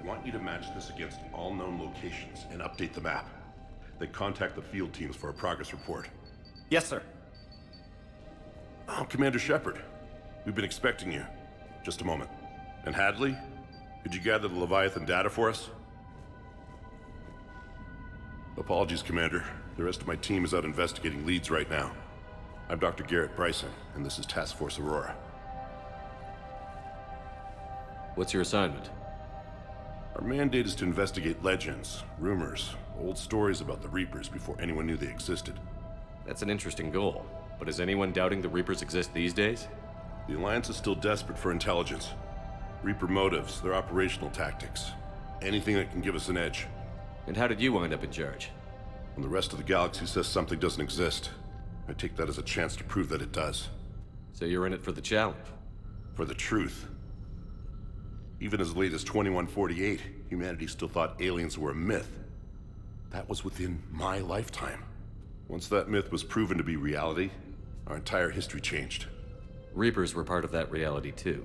want you to match this against all known locations and update the map. Then contact the field teams for a progress report. Yes, sir. Oh, Commander Shepard. We've been expecting you. Just a moment. And Hadley? Could you gather the Leviathan data for us? Apologies, Commander. The rest of my team is out investigating leads right now. I'm Dr. Garrett Bryson, and this is Task Force Aurora. What's your assignment? Our mandate is to investigate legends, rumors, old stories about the Reapers before anyone knew they existed. That's an interesting goal, but is anyone doubting the Reapers exist these days? The Alliance is still desperate for intelligence. Reaper motives, their operational tactics. Anything that can give us an edge. And how did you wind up in charge? When the rest of the galaxy says something doesn't exist, I take that as a chance to prove that it does. So you're in it for the challenge? For the truth. Even as late as 2148, humanity still thought aliens were a myth. That was within my lifetime. Once that myth was proven to be reality, our entire history changed. Reapers were part of that reality too.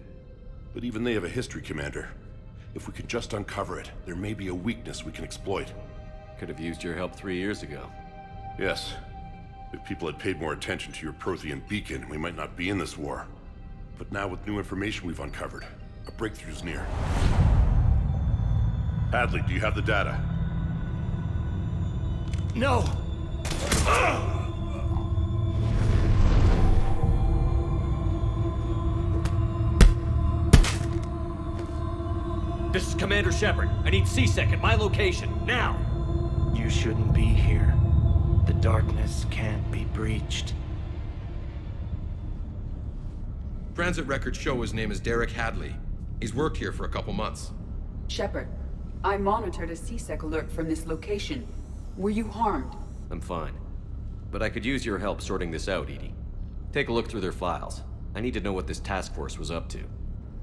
But even they have a history, Commander. If we could just uncover it, there may be a weakness we can exploit. Could have used your help 3 years ago. Yes. If people had paid more attention to your Prothean beacon, we might not be in this war. But now with new information we've uncovered, a breakthrough's near. Hadley, do you have the data? No! This is Commander Shepard. I need C-Sec at my location, now! You shouldn't be here. The darkness can't be breached. Transit records show his name is Derek Hadley. He's worked here for a couple months. Shepard, I monitored a C-Sec alert from this location. Were you harmed? I'm fine. But I could use your help sorting this out, Edie. Take a look through their files. I need to know what this task force was up to.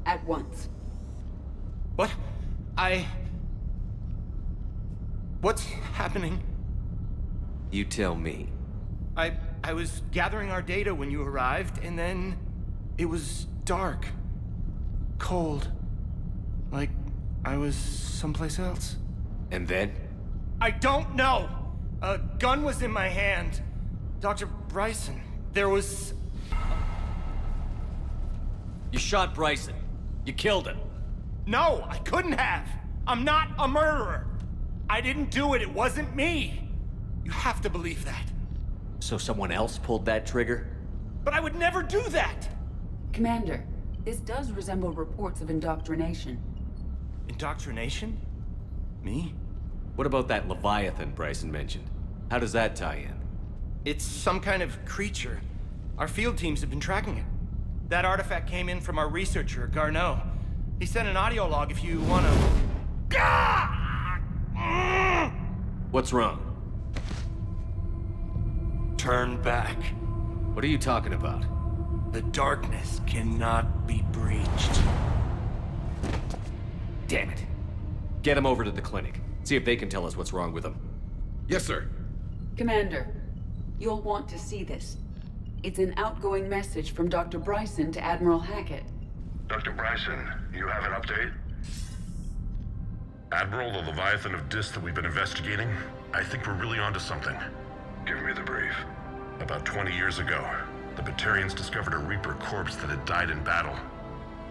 At once. What? What's happening? You tell me. I was gathering our data when you arrived, and then it was dark. Cold. Like I was someplace else. And then? I don't know! A gun was in my hand. Dr. Bryson, there was... You shot Bryson. You killed him. No, I couldn't have! I'm not a murderer! I didn't do it, it wasn't me! You have to believe that. So someone else pulled that trigger? But I would never do that! Commander, this does resemble reports of indoctrination. Indoctrination? Me? What about that Leviathan Bryson mentioned? How does that tie in? It's some kind of creature. Our field teams have been tracking it. That artifact came in from our researcher, Garneau. He sent an audio log if you wanna... What's wrong? Turn back. What are you talking about? The darkness cannot be breached. Damn it. Get him over to the clinic. See if they can tell us what's wrong with him. Yes, sir. Commander, you'll want to see this. It's an outgoing message from Dr. Bryson to Admiral Hackett. Dr. Bryson, you have an update? Admiral, the Leviathan of Dis that we've been investigating, I think we're really onto something. Give me the brief. About 20 years ago, the Batarians discovered a Reaper corpse that had died in battle.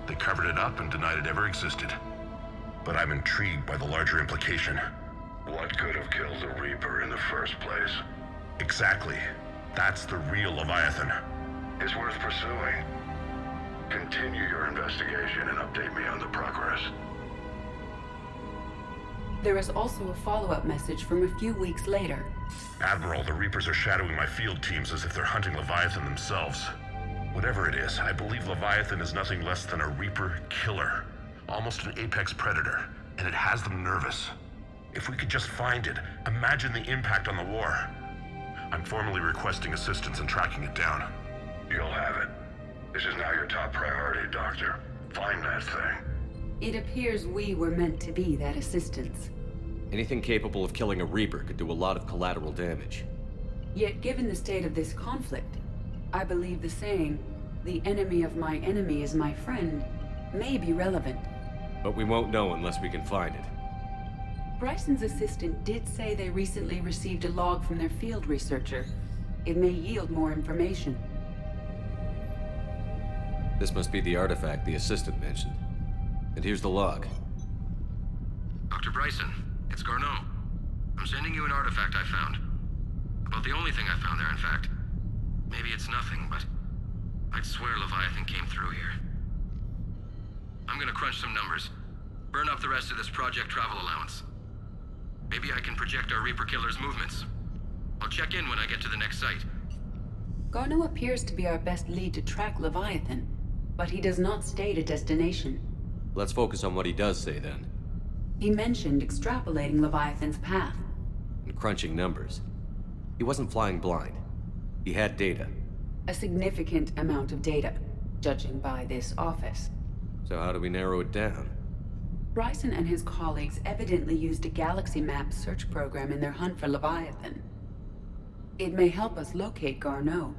They covered it up and denied it ever existed. But I'm intrigued by the larger implication. What could have killed the Reaper in the first place? Exactly. That's the real Leviathan. It's worth pursuing. Continue your investigation and update me on the progress. There is also a follow-up message from a few weeks later. Admiral, the Reapers are shadowing my field teams as if they're hunting Leviathan themselves. Whatever it is, I believe Leviathan is nothing less than a Reaper killer. Almost an apex predator, and it has them nervous. If we could just find it, imagine the impact on the war. I'm formally requesting assistance in tracking it down. You'll have it. This is now your top priority, Doctor. Find that thing. It appears we were meant to be that assistance. Anything capable of killing a Reaper could do a lot of collateral damage. Yet given the state of this conflict, I believe the saying, "The enemy of my enemy is my friend," may be relevant. But we won't know unless we can find it. Bryson's assistant did say they recently received a log from their field researcher. It may yield more information. This must be the artifact the assistant mentioned. And here's the log. Dr. Bryson, it's Garneau. I'm sending you an artifact I found. About the only thing I found there, in fact. Maybe it's nothing, but I'd swear Leviathan came through here. I'm gonna crunch some numbers. Burn up the rest of this Project Travel allowance. Maybe I can project our Reaper Killer's movements. I'll check in when I get to the next site. Garneau appears to be our best lead to track Leviathan, but he does not state a destination. Let's focus on what he does say then. He mentioned extrapolating Leviathan's path. And crunching numbers. He wasn't flying blind. He had data. A significant amount of data, judging by this office. So how do we narrow it down? Bryson and his colleagues evidently used a galaxy map search program in their hunt for Leviathan. It may help us locate Garneau.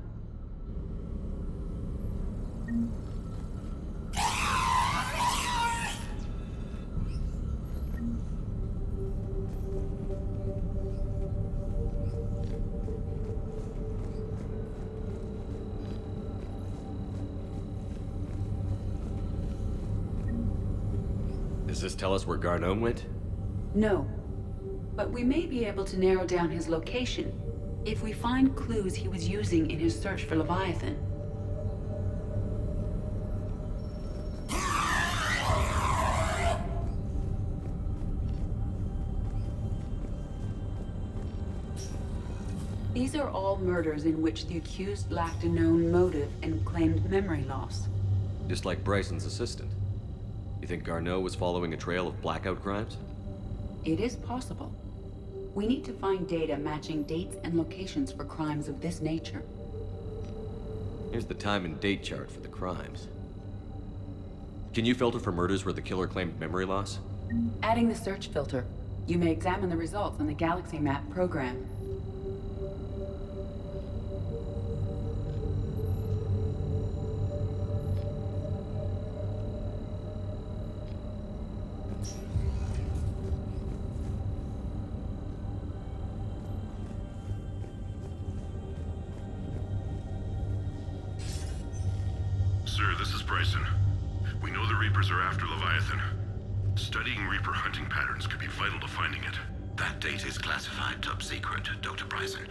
Does this tell us where Garneau went? No, but we may be able to narrow down his location if we find clues he was using in his search for Leviathan. These are all murders in which the accused lacked a known motive and claimed memory loss. Just like Bryson's assistant. You think Garneau was following a trail of blackout crimes? It is possible. We need to find data matching dates and locations for crimes of this nature. Here's the time and date chart for the crimes. Can you filter for murders where the killer claimed memory loss? Adding the search filter, you may examine the results on the Galaxy Map program. Sir, this is Bryson. We know the Reapers are after Leviathan. Studying Reaper hunting patterns could be vital to finding it. That data is classified top secret, Dr. Bryson.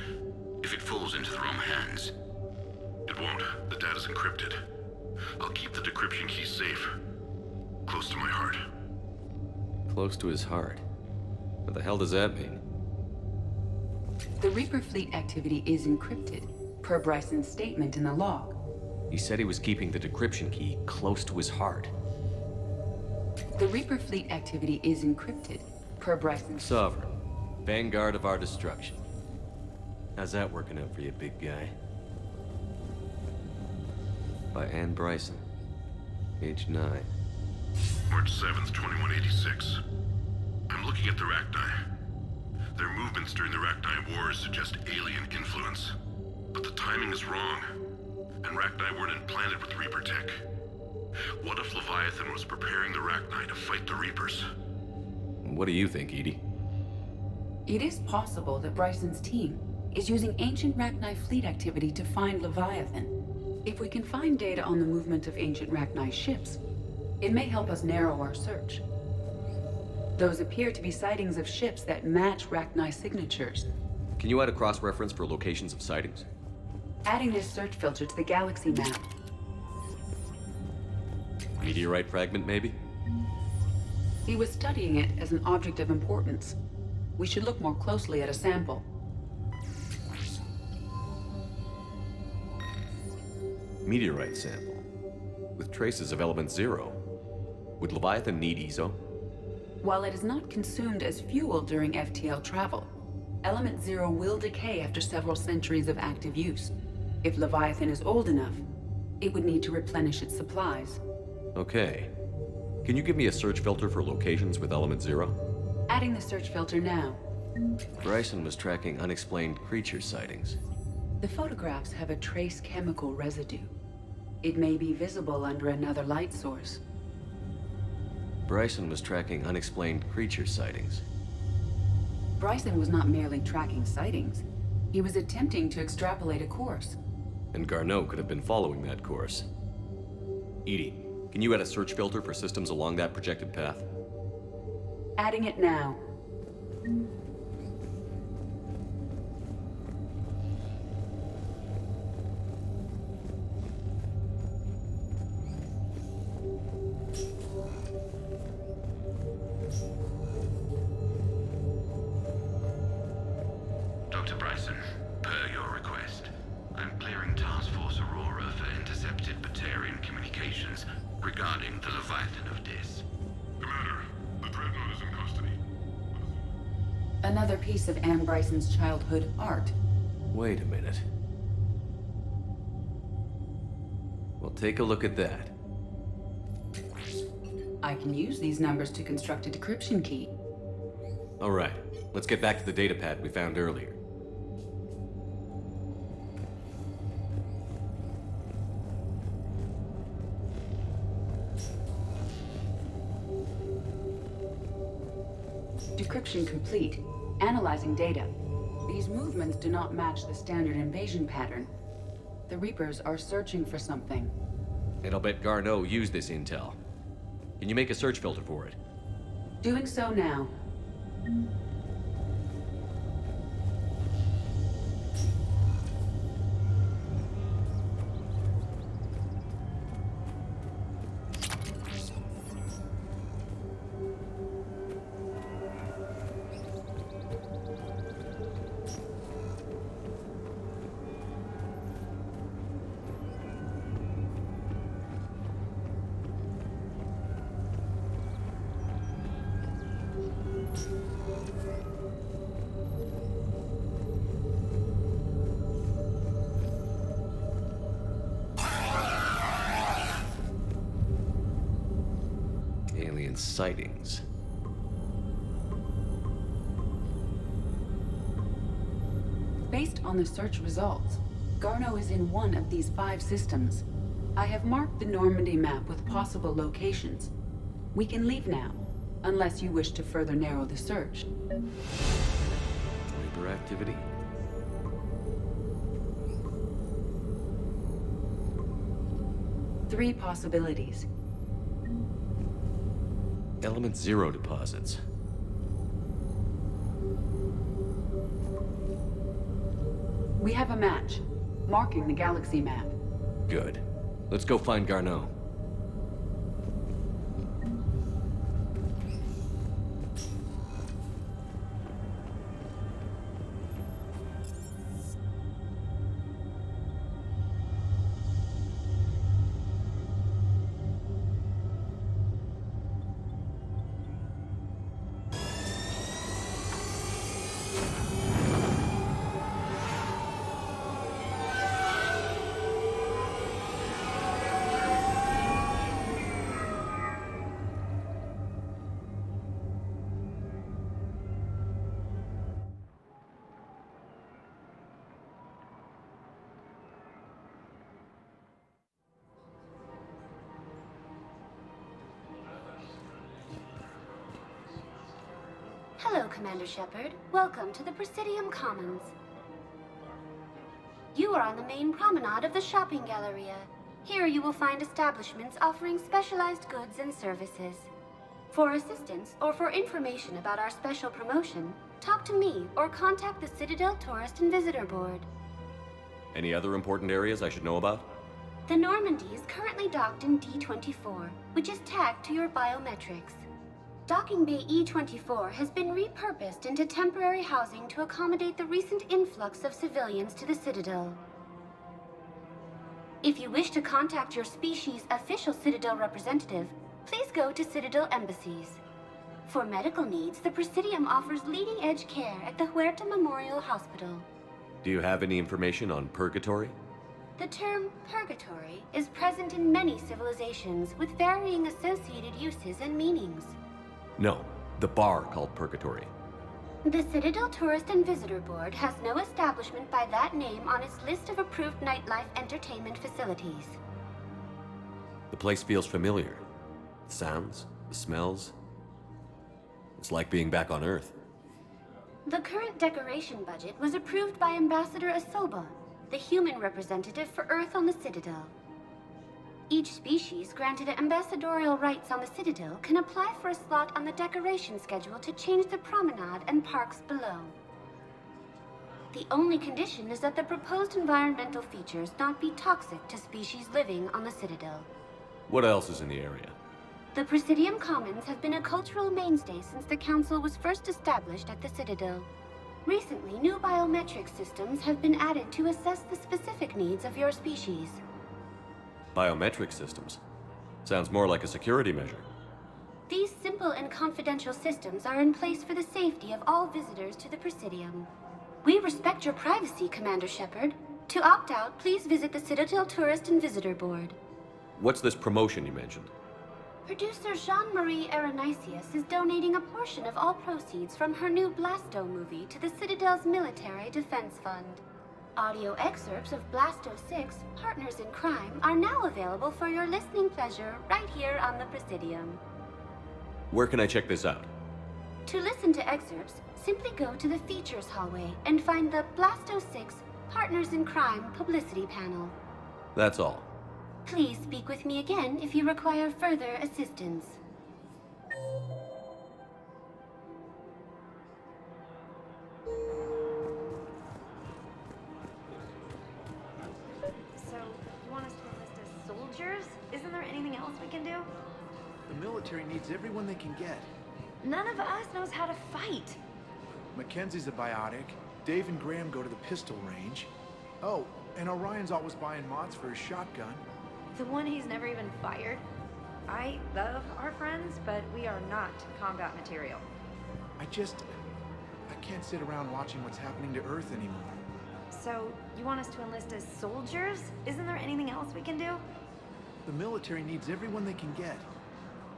If it falls into the wrong hands... It won't. The data's encrypted. I'll keep the decryption key safe. Close to my heart. Close to his heart. What the hell does that mean? The Reaper fleet activity is encrypted, per Bryson's statement in the log. He said he was keeping the decryption key close to his heart. The Reaper fleet activity is encrypted, per Bryson's... Sovereign. Vanguard of our destruction. How's that working out for you, big guy? By Anne Bryson. Age 9. March 7th, 2186. I'm looking at the Rachni. Their movements during the Rachni Wars suggest alien influence. But the timing is wrong. And Rachni weren't implanted with Reaper tech. What if Leviathan was preparing the Rachni to fight the Reapers? What do you think, Edie? It is possible that Bryson's team is using ancient Rachni fleet activity to find Leviathan. If we can find data on the movement of ancient Rachni ships, it may help us narrow our search. Those appear to be sightings of ships that match Rachni signatures. Can you add a cross-reference for locations of sightings? Adding this search filter to the Galaxy Map. Meteorite fragment, maybe? He was studying it as an object of importance. We should look more closely at a sample. Meteorite sample. With traces of element 0. Would Leviathan need EZO? While it is not consumed as fuel during FTL travel, element 0 will decay after several centuries of active use. If Leviathan is old enough, it would need to replenish its supplies. Okay. Can you give me a search filter for locations with element 0? Adding the search filter now. Bryson was tracking unexplained creature sightings. The photographs have a trace chemical residue. It may be visible under another light source. Bryson was tracking unexplained creature sightings. Bryson was not merely tracking sightings. He was attempting to extrapolate a course. And Garneau could have been following that course. Edie, can you add a search filter for systems along that projected path? Adding it now. Dr. Bryson, per your request, I'm clearing Task Force Aurora for intercepted Batarian communications regarding the Leviathan of Dis. Commander, the Dreadnought is in custody. Another piece of Anne Bryson's childhood art. Wait a minute. Well, take a look at that. I can use these numbers to construct a decryption key. All right, let's get back to the data pad we found earlier. Decryption complete. Analyzing data. These movements do not match the standard invasion pattern. The Reapers are searching for something. And I'll bet Garneau used this intel. Can you make a search filter for it? Doing so now. Alien sightings. Based on the search results, Garneau is in one of these 5 systems. I have marked the Normandy map with possible locations. We can leave now, unless you wish to further narrow the search. Reaper activity? Three possibilities. Element 0 deposits. We have a match, marking the galaxy map. Good. Let's go find Garneau. Hello, Commander Shepard. Welcome to the Presidium Commons. You are on the main promenade of the Shopping Galleria. Here you will find establishments offering specialized goods and services. For assistance or for information about our special promotion, talk to me or contact the Citadel Tourist and Visitor Board. Any other important areas I should know about? The Normandy is currently docked in D-24, which is tagged to your biometrics. Docking Bay E-24 has been repurposed into temporary housing to accommodate the recent influx of civilians to the Citadel. If you wish to contact your species' official Citadel representative, please go to Citadel embassies. For medical needs, the Presidium offers leading-edge care at the Huerta Memorial Hospital. Do you have any information on purgatory? The term purgatory is present in many civilizations with varying associated uses and meanings. No, the bar called Purgatory. The Citadel Tourist and Visitor Board has no establishment by that name on its list of approved nightlife entertainment facilities. The place feels familiar. The sounds, the smells. It's like being back on Earth. The current decoration budget was approved by Ambassador Asoba, the human representative for Earth on the Citadel. Each species granted ambassadorial rights on the Citadel can apply for a slot on the decoration schedule to change the promenade and parks below. The only condition is that the proposed environmental features not be toxic to species living on the Citadel. What else is in the area? The Presidium Commons have been a cultural mainstay since the Council was first established at the Citadel. Recently, new biometric systems have been added to assess the specific needs of your species. Biometric systems. Sounds more like a security measure. These simple and confidential systems are in place for the safety of all visitors to the Presidium. We respect your privacy, Commander Shepard. To opt out, please visit the Citadel Tourist and Visitor Board. What's this promotion you mentioned? Producer Jean-Marie Aronisius is donating a portion of all proceeds from her new Blasto movie to the Citadel's Military Defense Fund. Audio excerpts of Blasto 6, Partners in Crime, are now available for your listening pleasure right here on the Presidium. Where can I check this out? To listen to excerpts, simply go to the Features hallway and find the Blasto 6, Partners in Crime publicity panel. That's all. Please speak with me again if you require further assistance. So, you want us to enlist as soldiers? Isn't there anything else we can do? The military needs everyone they can get. None of us knows how to fight. Mackenzie's a biotic. Dave and Graham go to the pistol range. Oh, and Orion's always buying mods for his shotgun. The one he's never even fired. I love our friends, but we are not combat material. I can't sit around watching what's happening to Earth anymore. So, you want us to enlist as soldiers? Isn't there anything else we can do? The military needs everyone they can get.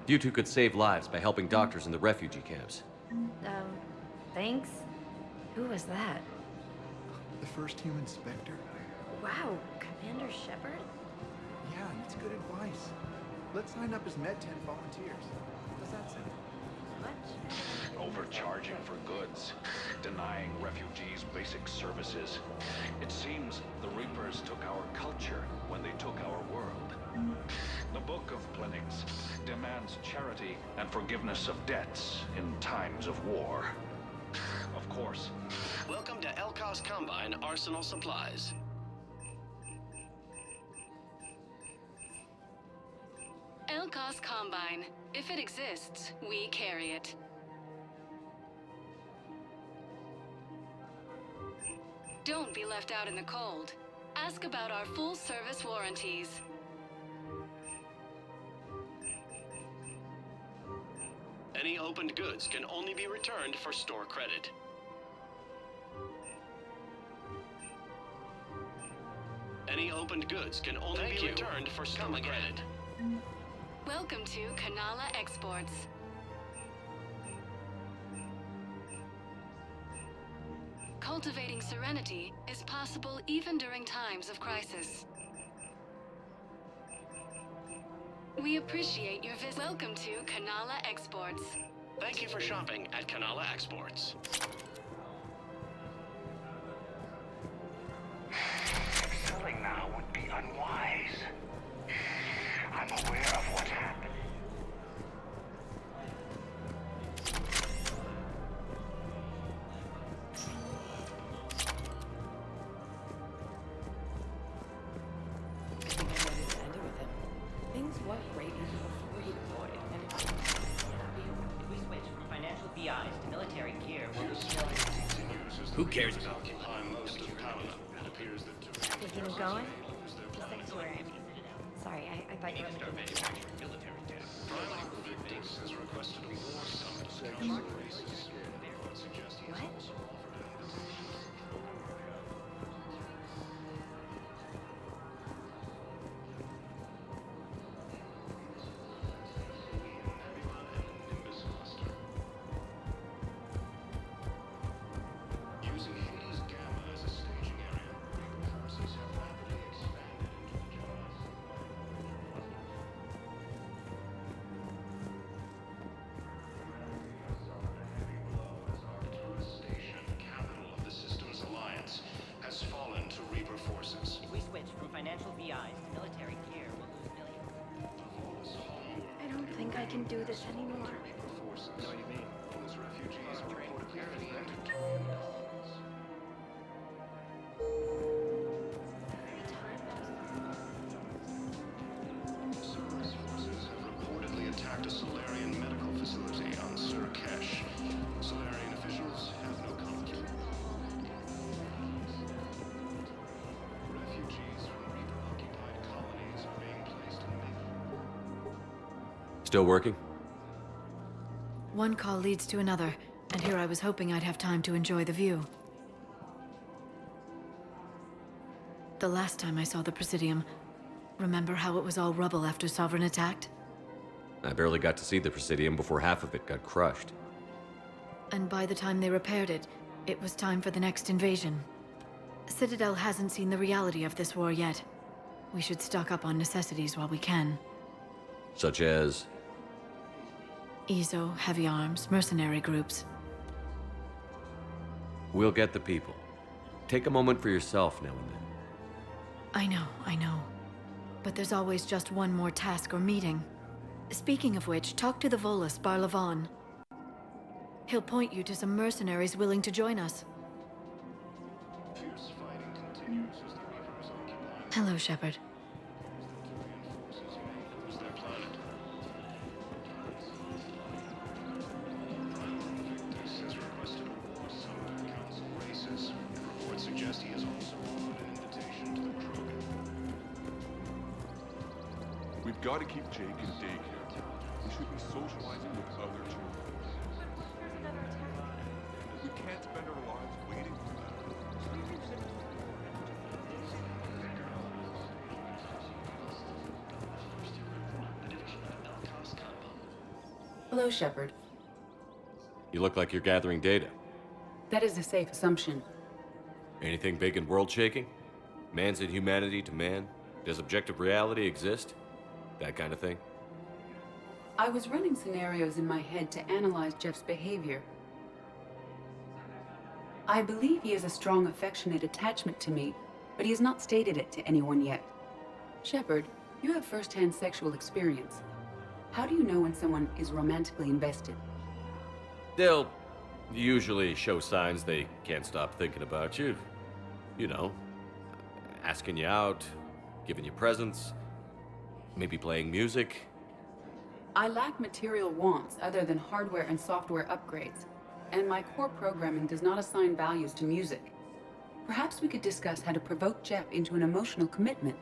You two could save lives by helping doctors in the refugee camps. Thanks. Who was that? The first human Spectre? Wow, Commander Shepard? Yeah, and it's good advice. Let's sign up as Med-10 volunteers. Does that sound? Much? Overcharging for goods, denying refugees basic services. It seems the Reapers took our culture when they took our world. The Book of Plenix demands charity and forgiveness of debts in times of war. Of course. Welcome to Elkos Combine Arsenal Supplies. Elkos Combine. If it exists, we carry it. Don't be left out in the cold. Ask about our full-service warranties. Any opened goods can only be returned for store credit. Any opened goods can only be returned for store credit. Welcome to Kanala Exports. Cultivating serenity is possible even during times of crisis. We appreciate your visit. Welcome to Kanala Exports. Thank you for shopping at Kanala Exports. Selling now would be unwise. I'm aware of what happened. Things weren't great before he deployed, and if we switch from financial BIs to military gear, Who cares about Thinking of going? Sorry, I thought you were looking manufacturing military data. Has requested a war summit to at council What? races. Using Hades Gamma as a staging area, forces have rapidly expanded into the Jaws. I can do this anymore. Know what you mean? Those refugees are reportedly infected. Cerberus forces have reportedly attacked a Solarian medical facility on Surkesh. Solarian officials have no comment. Refugees from Reaper-occupied colonies are being placed in Still working? One call leads to another, and here I was hoping I'd have time to enjoy the view. The last time I saw the Presidium, remember how it was all rubble after Sovereign attacked? I barely got to see the Presidium before half of it got crushed. And by the time they repaired it, it was time for the next invasion. Citadel hasn't seen the reality of this war yet. We should stock up on necessities while we can. Such as? EZO, heavy arms, mercenary groups. We'll get the people. Take a moment for yourself now and then. I know. But there's always just one more task or meeting. Speaking of which, talk to the Volus, Barlavon. He'll point you to some mercenaries willing to join us. fierce fighting continues as the Reapers occupy Hello, Shepard. forces may lose their planet. Primal Invictus has requested a war summit of the Council races. Reports suggest he has also offered an invitation to the Krogan. We've got to keep Jake in daycare. We should be socializing with other children. We can't spend our lives waiting for that. Hello, Shepard. You look like you're gathering data. That is a safe assumption. Anything big and world-shaking? Man's inhumanity to man? Does objective reality exist? That kind of thing? I was running scenarios in my head to analyze Jeff's behavior. I believe he has a strong affectionate attachment to me, but he has not stated it to anyone yet. Shepard, you have first-hand sexual experience. How do you know when someone is romantically invested? They'll usually show signs they can't stop thinking about you. You know, asking you out, giving you presents, maybe playing music. I lack material wants other than hardware and software upgrades, and my core programming does not assign values to music. Perhaps we could discuss how to provoke Jeff into an emotional commitment.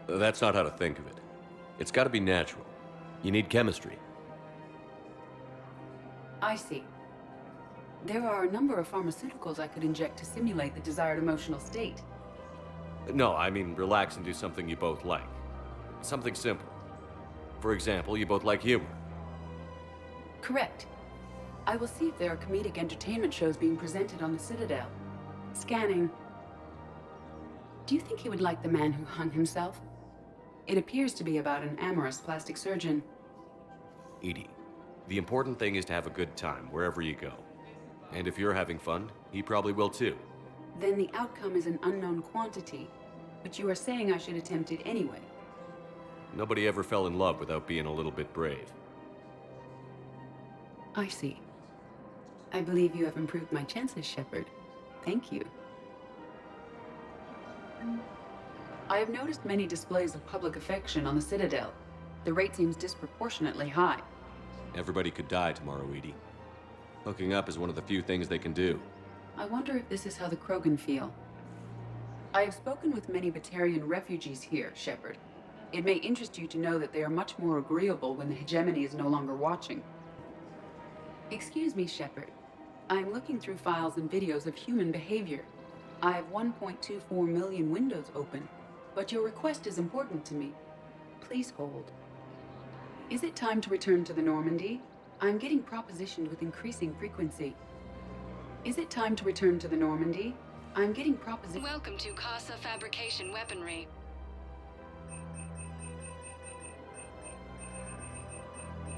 That's not how to think of it. It's got to be natural. You need chemistry. I see. There are a number of pharmaceuticals I could inject to simulate the desired emotional state. No, I mean relax and do something you both like. Something simple. For example, you both like humor. Correct. I will see if there are comedic entertainment shows being presented on the Citadel. Scanning. Do you think he would like The Man Who Hung Himself? It appears to be about an amorous plastic surgeon. Edie, the important thing is to have a good time wherever you go. And if you're having fun, he probably will too. Then the outcome is an unknown quantity, but you are saying I should attempt it anyway. Nobody ever fell in love without being a little bit brave. I see. I believe you have improved my chances, Shepard. Thank you. I have noticed many displays of public affection on the Citadel. The rate seems disproportionately high. Everybody could die tomorrow, Edie. Hooking up is one of the few things they can do. I wonder if this is how the Krogan feel. I have spoken with many Batarian refugees here, Shepard. It may interest you to know that they are much more agreeable when the hegemony is no longer watching. Excuse me, Shepard. I am looking through files and videos of human behavior. I have 1.24 million windows open, but your request is important to me. Please hold. Is it time to return to the Normandy? I'm getting propositioned with increasing frequency. Is it time to return to the Normandy? I'm getting propositioned. Welcome to Casa Fabrication Weaponry.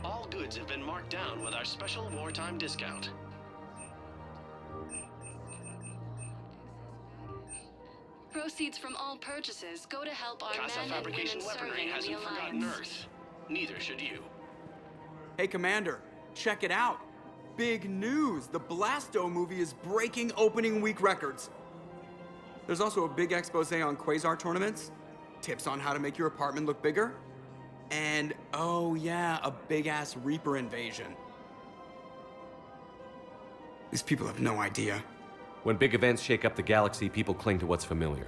All goods have been marked down with our special wartime discount. Proceeds from all purchases go to help our Casa men and women Fabrication Weaponry serving in the hasn't forgotten Alliance. Earth. Neither should you. Hey, Commander, check it out. Big news! The Blasto movie is breaking opening week records. There's also a big expose on Quasar tournaments, tips on how to make your apartment look bigger, and, oh yeah, a big-ass Reaper invasion. These people have no idea. When big events shake up the galaxy, people cling to what's familiar.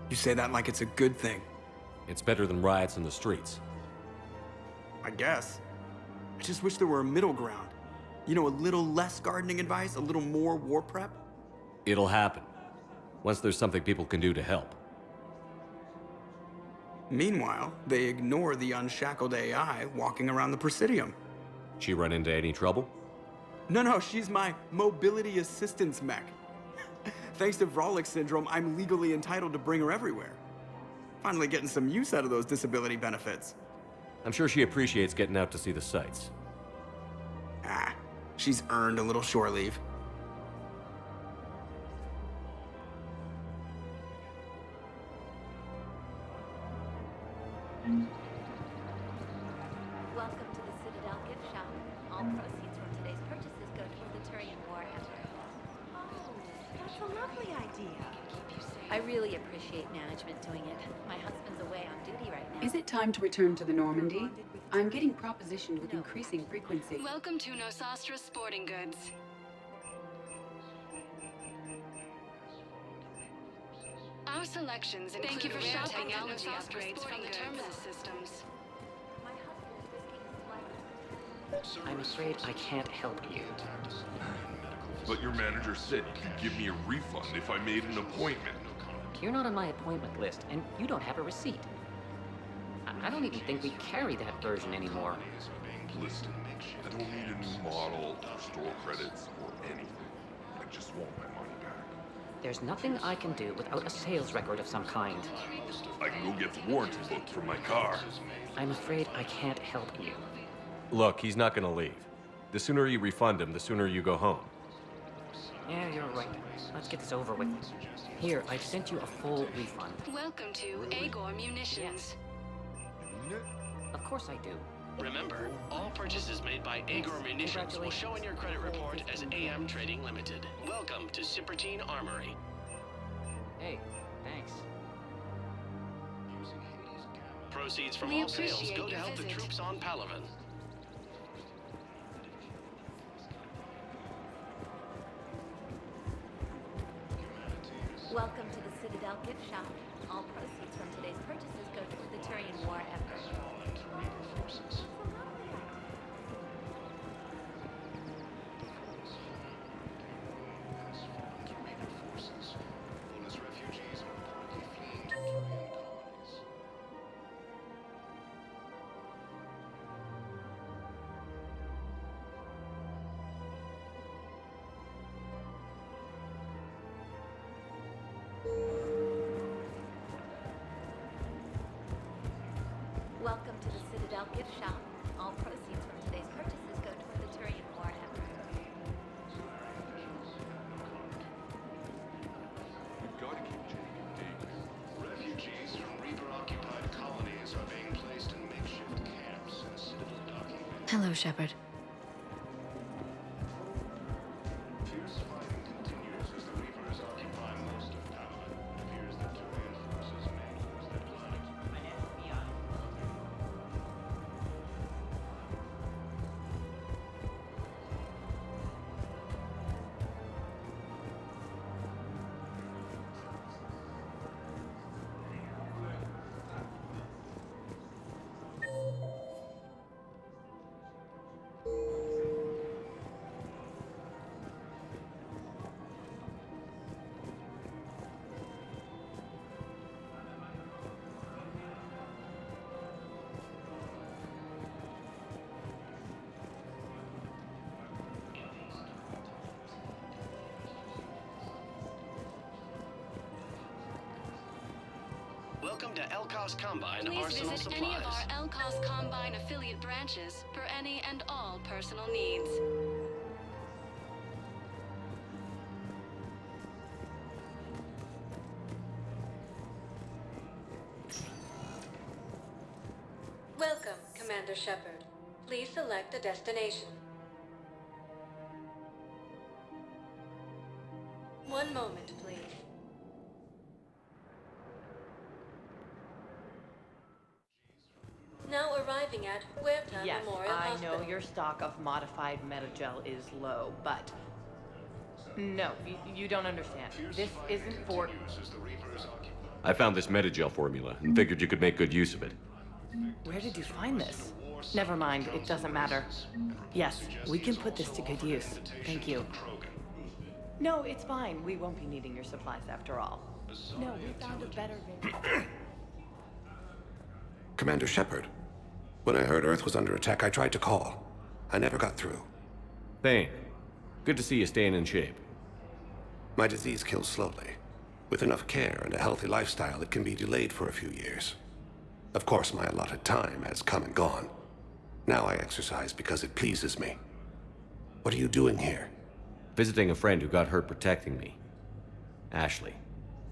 You say that like it's a good thing. It's better than riots in the streets. I guess. I just wish there were a middle ground. You know, a little less gardening advice, a little more war prep. It'll happen. Once there's something people can do to help. Meanwhile, they ignore the unshackled AI walking around the Presidium. She run into any trouble? No, she's my mobility assistance mech. Thanks to Vrolic syndrome, I'm legally entitled to bring her everywhere. Finally getting some use out of those disability benefits. I'm sure she appreciates getting out to see the sights. Ah, she's earned a little shore leave. Welcome to the Citadel gift shop. All proceeds from today's purchases go to the Turian war effort. Oh, that's a lovely idea. I really appreciate management doing it. My husband's away on duty right now. Is it time to return to the Normandy? I'm getting propositioned with increasing frequency. Welcome to Nosastra Sporting Goods. Our selections include Thank you for rare shopping at technology Nosastra upgrades from Sporting the Goods. terminus systems. I'm afraid I can't help you. But your manager said you could give me a refund if I made an appointment. You're not on my appointment list, and you don't have a receipt. I don't even think we carry that version anymore. Listen, I don't need a new model, store credits, or anything. I just want my money back. There's nothing I can do without a sales record of some kind. I can go get the warranty book for my car. I'm afraid I can't help you. Look, he's not gonna leave. The sooner you refund him, the sooner you go home. Yeah, you're right. Let's get this over with. Here, I've sent you a full refund. Welcome to Agor Munitions. Of course I do. Remember, all purchases made by Agor Munitions will show in your credit report as AM Trading Limited. Welcome to Sippertine Armory. Hey, thanks. Proceeds from We all sales appreciate go to your help the visit. troops on Palaven. Welcome to the Citadel gift shop. All proceeds from today's purchases go to the Turian war effort. Welcome to the Citadel gift shop. All proceeds from today's purchases go toward the Turian war effort. We've got to keep Jake and Dave. Refugees from Reaper-occupied colonies are being placed in makeshift camps in Citadel docking bay. Hello, Shepard. Fierce fighting continues as the Reapers occupy most of Palaven. It appears that Turian forces may lose their planet. Welcome to Elkos Combine Please Arsenal visit Supplies. any of our Elkos Combine affiliate branches for any and all personal needs. Welcome, Commander Shepard. Please select a destination. One moment, please. Now arriving at Huerta Yes, Memorial I Hospital. know your stock of modified metagel is low, but... No, you don't understand. This isn't for... I found this metagel formula and figured you could make good use of it. Where did you find this? Never mind, it doesn't matter. Yes, we can put this to good use. Thank you. No, it's fine. We won't be needing your supplies after all. No, we found a better variant. Commander Shepard. When I heard Earth was under attack, I tried to call. I never got through. Thane, good to see you staying in shape. My disease kills slowly. With enough care and a healthy lifestyle, it can be delayed for a few years. Of course, my allotted time has come and gone. Now I exercise because it pleases me. What are you doing here? Visiting a friend who got hurt protecting me. Ashley.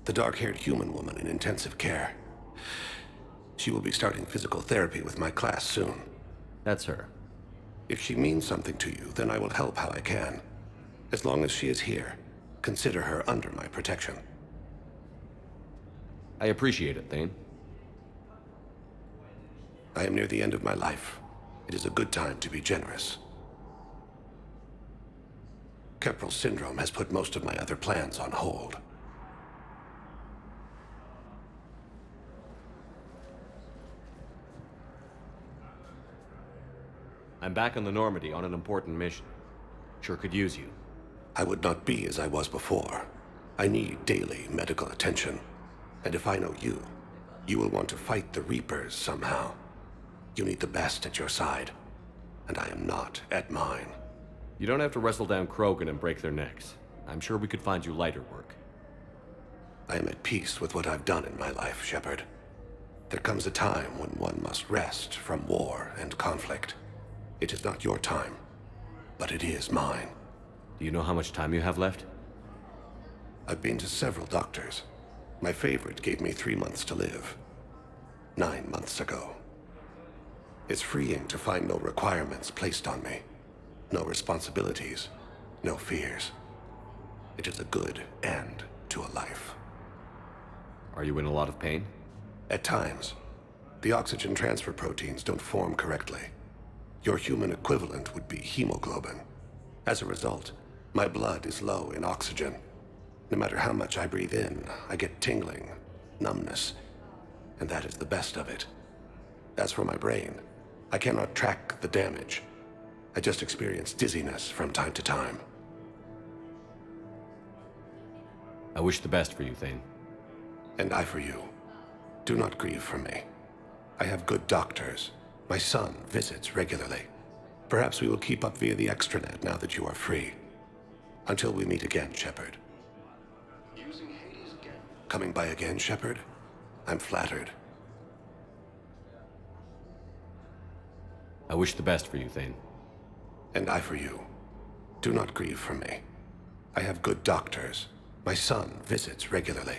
The dark-haired human woman in intensive care. She will be starting physical therapy with my class soon. That's her. If she means something to you, then I will help how I can. As long as she is here, consider her under my protection. I appreciate it, Thane. I am near the end of my life. It is a good time to be generous. Keprel syndrome has put most of my other plans on hold. I'm back on the Normandy on an important mission. Sure could use you. I would not be as I was before. I need daily medical attention. And if I know you, you will want to fight the Reapers somehow. You need the best at your side, and I am not at mine. You don't have to wrestle down Krogan and break their necks. I'm sure we could find you lighter work. I am at peace with what I've done in my life, Shepard. There comes a time when one must rest from war and conflict. It is not your time, but it is mine. Do you know how much time you have left? I've been to several doctors. My favorite gave me 3 months to live. 9 months ago. It's freeing to find no requirements placed on me. No responsibilities, no fears. It is a good end to a life. Are you in a lot of pain? At times. The oxygen transfer proteins don't form correctly. Your human equivalent would be hemoglobin. As a result, my blood is low in oxygen. No matter how much I breathe in, I get tingling, numbness, and that is the best of it. As for my brain, I cannot track the damage. I just experience dizziness from time to time. I wish the best for you, Thane. And I for you. Do not grieve for me. I have good doctors. My son visits regularly. Perhaps we will keep up via the extranet now that you are free. Until we meet again, Shepard. Coming by again, Shepard? I'm flattered. I wish the best for you, Thane. And I for you. Do not grieve for me. I have good doctors. My son visits regularly.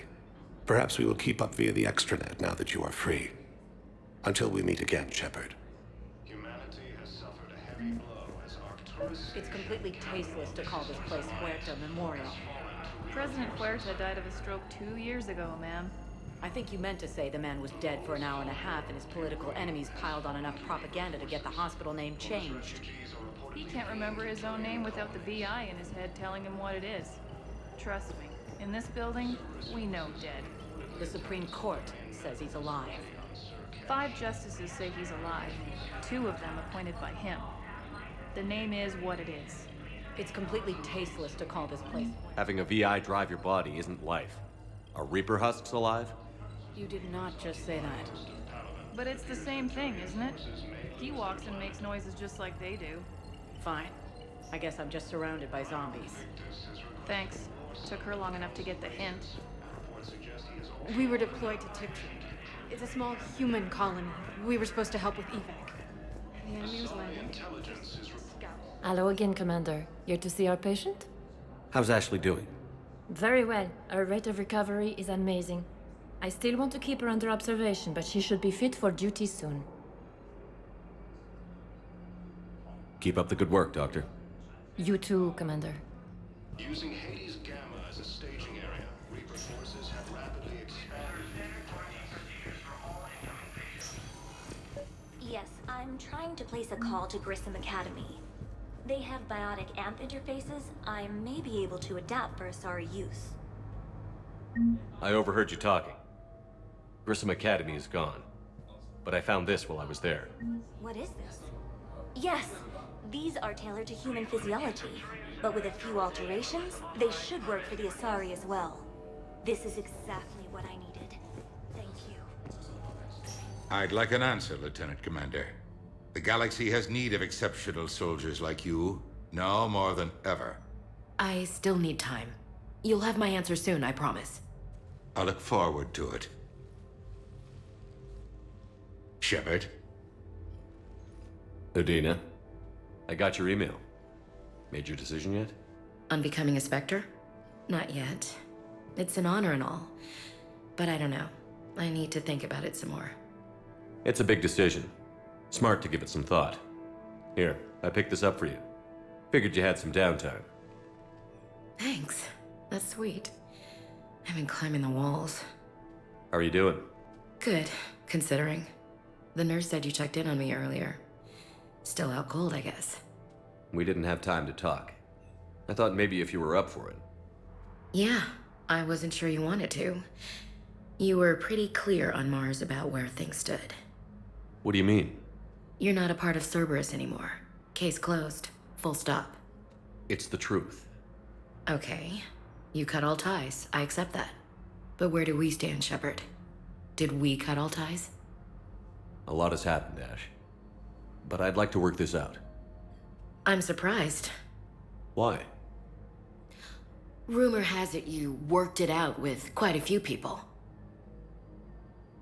Perhaps we will keep up via the extranet now that you are free. Until we meet again, Shepard. Humanity has suffered a heavy blow as Arcturus... It's completely tasteless to call this place Huerta Memorial. President Huerta died of a stroke 2 years ago, ma'am. I think you meant to say the man was dead for an hour and a half and his political enemies piled on enough propaganda to get the hospital name changed. He can't remember his own name without the VI in his head telling him what it is. Trust me, in this building, we know dead. The Supreme Court says he's alive. 5 justices say he's alive, 2 of them appointed by him. The name is what it is. It's completely tasteless to call this place. Having a VI drive your body isn't life. Are Reaper husks alive? You did not just say that. But it's the same thing, isn't it? He walks and makes noises just like they do. Fine. I guess I'm just surrounded by zombies. Thanks. Took her long enough to get the hint. We were deployed to Tiptree. It's a small human colony. We were supposed to help with evac. The enemy was landing. Hello again, Commander. Here to see our patient? How's Ashley doing? Very well. Her rate of recovery is amazing. I still want to keep her under observation, but she should be fit for duty soon. Keep up the good work, Doctor. You too, Commander. Using Hades Gamma as a staging area, Reaper forces have rapidly expanded. Yes, I'm trying to place a call to Grissom Academy. They have biotic AMP interfaces I may be able to adapt for Asari use. I overheard you talking. Grissom Academy is gone. But I found this while I was there. What is this? Yes, these are tailored to human physiology, but with a few alterations, they should work for the Asari as well. This is exactly what I needed. Thank you. I'd like an answer, Lieutenant Commander. The galaxy has need of exceptional soldiers like you, now more than ever. I still need time. You'll have my answer soon, I promise. I look forward to it. Shepard? Udina, I got your email. Made your decision yet? On becoming a Spectre? Not yet. It's an honor and all. But I don't know. I need to think about it some more. It's a big decision. Smart to give it some thought. Here, I picked this up for you. Figured you had some downtime. Thanks. That's sweet. I've been climbing the walls. How are you doing? Good, considering. The nurse said you checked in on me earlier. Still out cold, I guess. We didn't have time to talk. I thought maybe if you were up for it. Yeah, I wasn't sure you wanted to. You were pretty clear on Mars about where things stood. What do you mean? You're not a part of Cerberus anymore. Case closed. Full stop. It's the truth. Okay. You cut all ties. I accept that. But where do we stand, Shepard? Did we cut all ties? A lot has happened, Ash. But I'd like to work this out. I'm surprised. Why? Rumor has it you worked it out with quite a few people.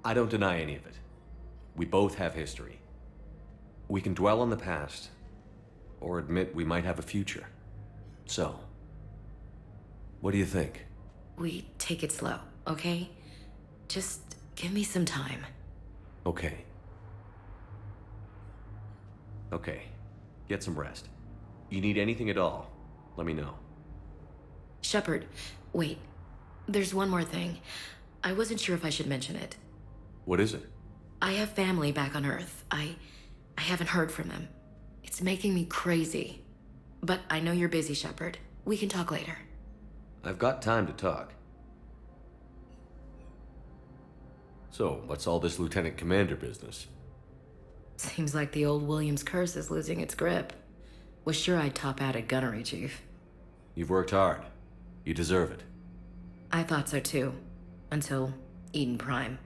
I don't deny any of it. We both have history. We can dwell on the past, or admit we might have a future. So, what do you think? We take it slow, okay? Just give me some time. Okay. Okay. Get some rest. You need anything at all, let me know. Shepard, wait. There's one more thing. I wasn't sure if I should mention it. What is it? I have family back on Earth. I haven't heard from them. It's making me crazy. But I know you're busy, Shepard. We can talk later. I've got time to talk. So, what's all this Lieutenant Commander business? Seems like the old Williams curse is losing its grip. Was sure I'd top out at gunnery, Chief. You've worked hard. You deserve it. I thought so too. Until Eden Prime.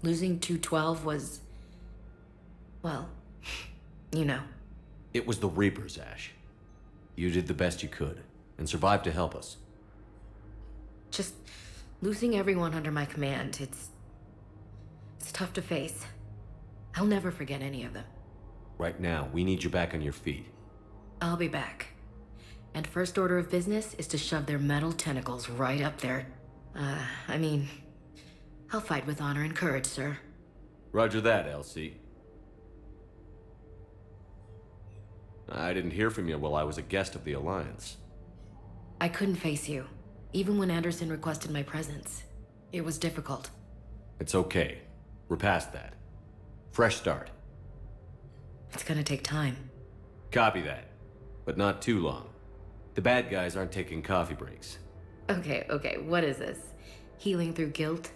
Losing 212 was... well, you know. It was the Reapers, Ash. You did the best you could, and survived to help us. Just losing everyone under my command, it's tough to face. I'll never forget any of them. Right now, we need you back on your feet. I'll be back. And first order of business is to shove their metal tentacles right up there. I mean, I'll fight with honor and courage, sir. Roger that, Elsie. I didn't hear from you while I was a guest of the Alliance. I couldn't face you, even when Anderson requested my presence. It was difficult. It's okay. We're past that. Fresh start. It's gonna take time. Copy that. But not too long. The bad guys aren't taking coffee breaks. Okay, what is this? Healing through guilt?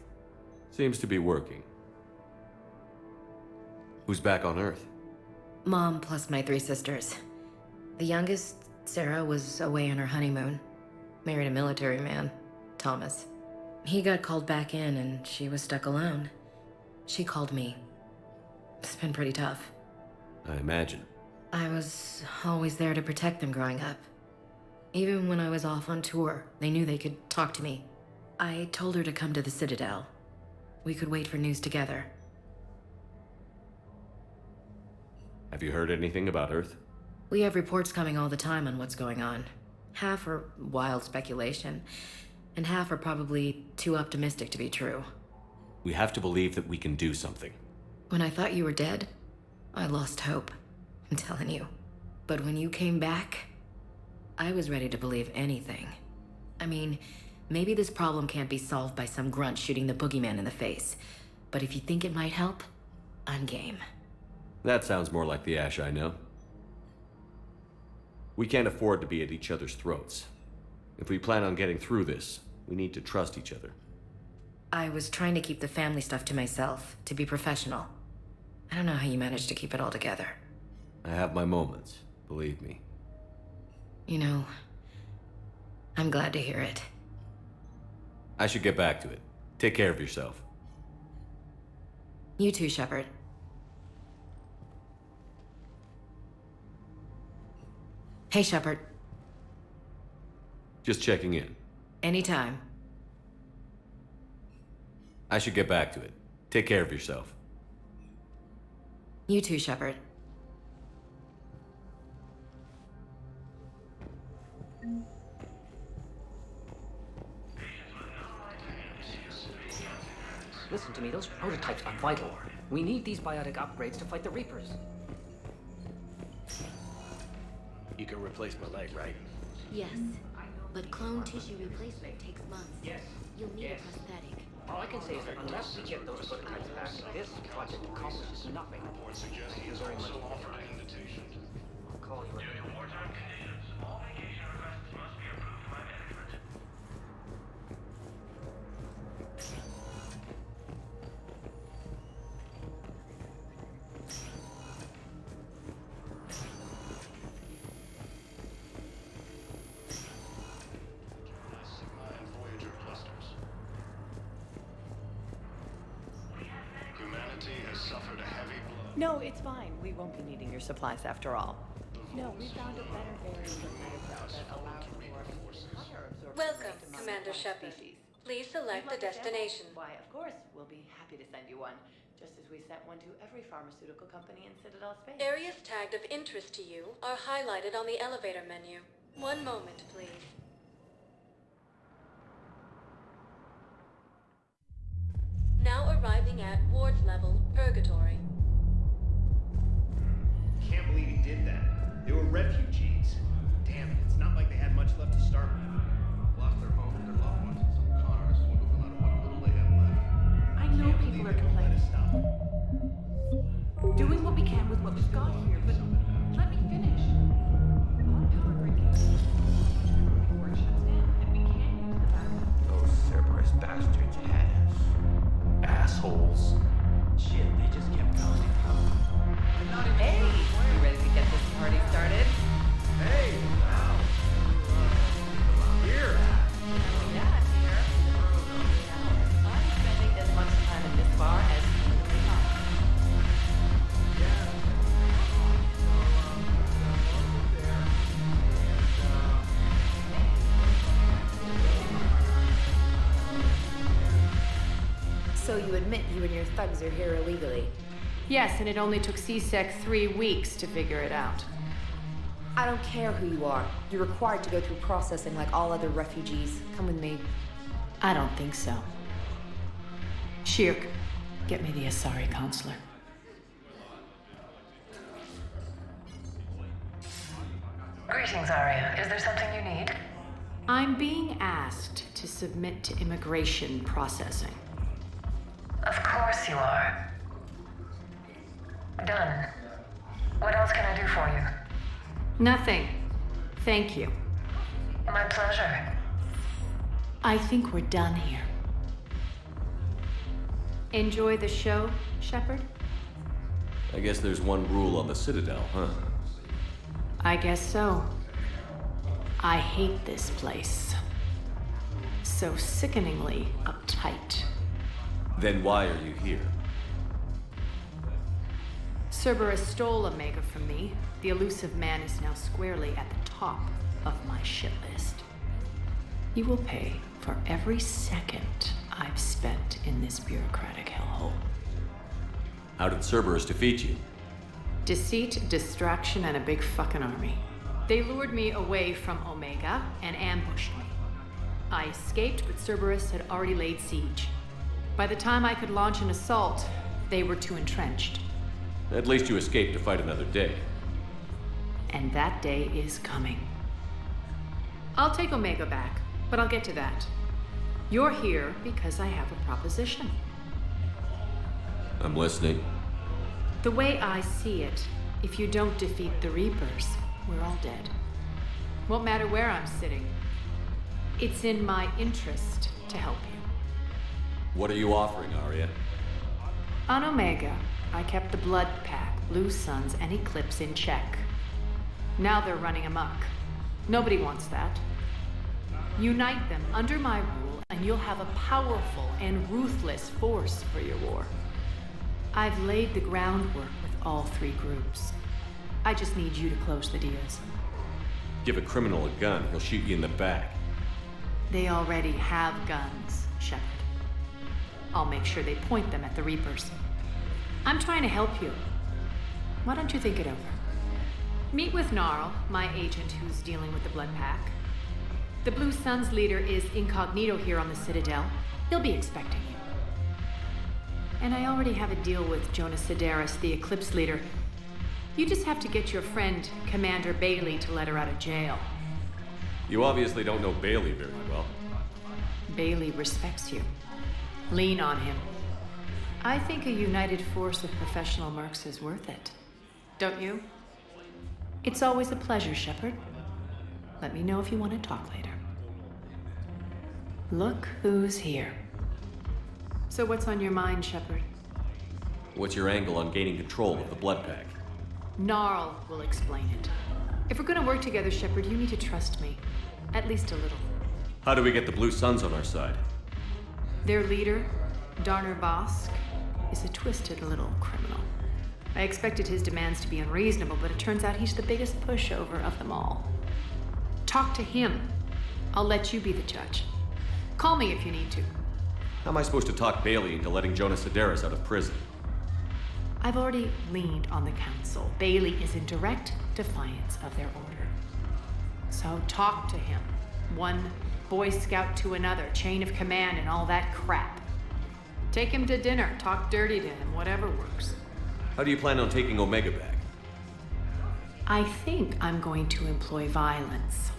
Seems to be working. Who's back on Earth? Mom plus my 3 sisters. The youngest, Sarah, was away on her honeymoon. Married a military man, Thomas. He got called back in and she was stuck alone. She called me. It's been pretty tough. I imagine. I was always there to protect them growing up. Even when I was off on tour, they knew they could talk to me. I told her to come to the Citadel. We could wait for news together. Have you heard anything about Earth? We have reports coming all the time on what's going on. Half are wild speculation, and half are probably too optimistic to be true. We have to believe that we can do something. When I thought you were dead, I lost hope. I'm telling you. But when you came back, I was ready to believe anything. I mean, maybe this problem can't be solved by some grunt shooting the boogeyman in the face. But if you think it might help, I'm game. That sounds more like the Ash I know. We can't afford to be at each other's throats. If we plan on getting through this, we need to trust each other. I was trying to keep the family stuff to myself, to be professional. I don't know how you managed to keep it all together. I have my moments, believe me. You know, I'm glad to hear it. I should get back to it. Take care of yourself. You too, Shepard. Hey, Shepard. Just checking in. Anytime. I should get back to it. Take care of yourself. You too, Shepard. Listen to me, those prototypes are vital. We need these biotic upgrades to fight the Reapers. You can replace my leg, right? Yes, but clone tissue replacement takes months. Yes. You'll need a prosthetic. All I can say is that unless we get those prototypes back, this project accomplishes nothing. Thank you very much. I'll call you. No, it's fine. We won't be needing your supplies after all. No, we found a better variant of metacell that allows for higher absorption Welcome, rate among Commander plant Shepard. species. Please select a destination. Why, of course, we'll be happy to send you one, just as we sent one to every pharmaceutical company in Citadel space. Areas tagged of interest to you are highlighted on the elevator menu. One moment, please. Now arriving at Ward's level, Purgatory. Can't believe he did that. They were refugees. Damn it, it's not like they had much left to start with. Lost their homes and their loved ones, and some con artists swindled them out of what little they have left. I know people are complaining. Doing what we can with what we've got here, but let me finish. Our power grid can before it shuts down, and we can't use the backup. Those Cerberus bastards had us. Assholes. Shit, they just kept going. Hey, you ready to get this party started? Hey, wow. Here. Yeah, here. I'm spending as much time in this bar as humanly possible. So you admit you and your thugs are here illegally? Yes, and it only took CSEC 3 weeks to figure it out. I don't care who you are. You're required to go through processing like all other refugees. Come with me. I don't think so. Shirk, get me the Asari counselor. Greetings, Arya. Is there something you need? I'm being asked to submit to immigration processing. Of course you are. Done. What else can I do for you? Nothing. Thank you. My pleasure. I think we're done here. Enjoy the show, Shepard? I guess there's one rule on the Citadel, huh? I guess so. I hate this place. So sickeningly uptight. Then why are you here? Cerberus stole Omega from me. The elusive man is now squarely at the top of my shit list. You will pay for every second I've spent in this bureaucratic hellhole. How did Cerberus defeat you? Deceit, distraction, and a big fucking army. They lured me away from Omega and ambushed me. I escaped, but Cerberus had already laid siege. By the time I could launch an assault, they were too entrenched. At least you escaped to fight another day. And that day is coming. I'll take Omega back, but I'll get to that. You're here because I have a proposition. I'm listening. The way I see it, if you don't defeat the Reapers, we're all dead. Won't matter where I'm sitting. It's in my interest to help you. What are you offering, Arya? On Omega, I kept the Blood Pack, Blue Suns, and Eclipse in check. Now they're running amok. Nobody wants that. Unite them under my rule, and you'll have a powerful and ruthless force for your war. I've laid the groundwork with all three groups. I just need you to close the deals. Give a criminal a gun, he'll shoot you in the back. They already have guns, Shepard. I'll make sure they point them at the Reapers. I'm trying to help you. Why don't you think it over? Meet with Gnarl, my agent who's dealing with the Blood Pack. The Blue Suns leader is incognito here on the Citadel. He'll be expecting you. And I already have a deal with Jonas Sidaris, the Eclipse leader. You just have to get your friend, Commander Bailey, to let her out of jail. You obviously don't know Bailey very well. Bailey respects you. Lean on him. I think a united force of professional mercs is worth it. Don't you? It's always a pleasure, Shepard. Let me know if you want to talk later. Look who's here. So what's on your mind, Shepard? What's your angle on gaining control of the Blood Pack? Gnarl will explain it. If we're gonna work together, Shepard, you need to trust me. At least a little. How do we get the Blue Suns on our side? Their leader, Darner Bosk, is a twisted little criminal. I expected his demands to be unreasonable, but it turns out he's the biggest pushover of them all. Talk to him. I'll let you be the judge. Call me if you need to. How am I supposed to talk Bailey into letting Jonas Sidaris out of prison? I've already leaned on the council. Bailey is in direct defiance of their order. So talk to him. One Boy Scout to another, chain of command and all that crap. Take him to dinner, talk dirty to him, whatever works. How do you plan on taking Omega back? I think I'm going to employ violence.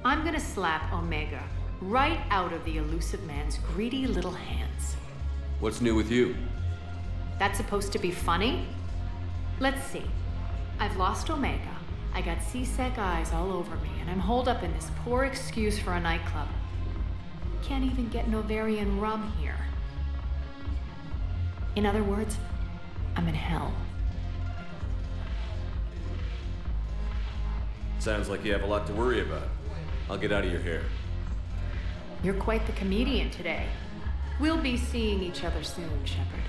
I'm gonna slap Omega right out of the elusive man's greedy little hands. What's new with you? That's supposed to be funny? Let's see. I've lost Omega. I got C-Sec eyes all over me, and I'm holed up in this poor excuse for a nightclub. Can't even get Novarian rum here. In other words, I'm in hell. Sounds like you have a lot to worry about. I'll get out of your hair. You're quite the comedian today. We'll be seeing each other soon, Shepard.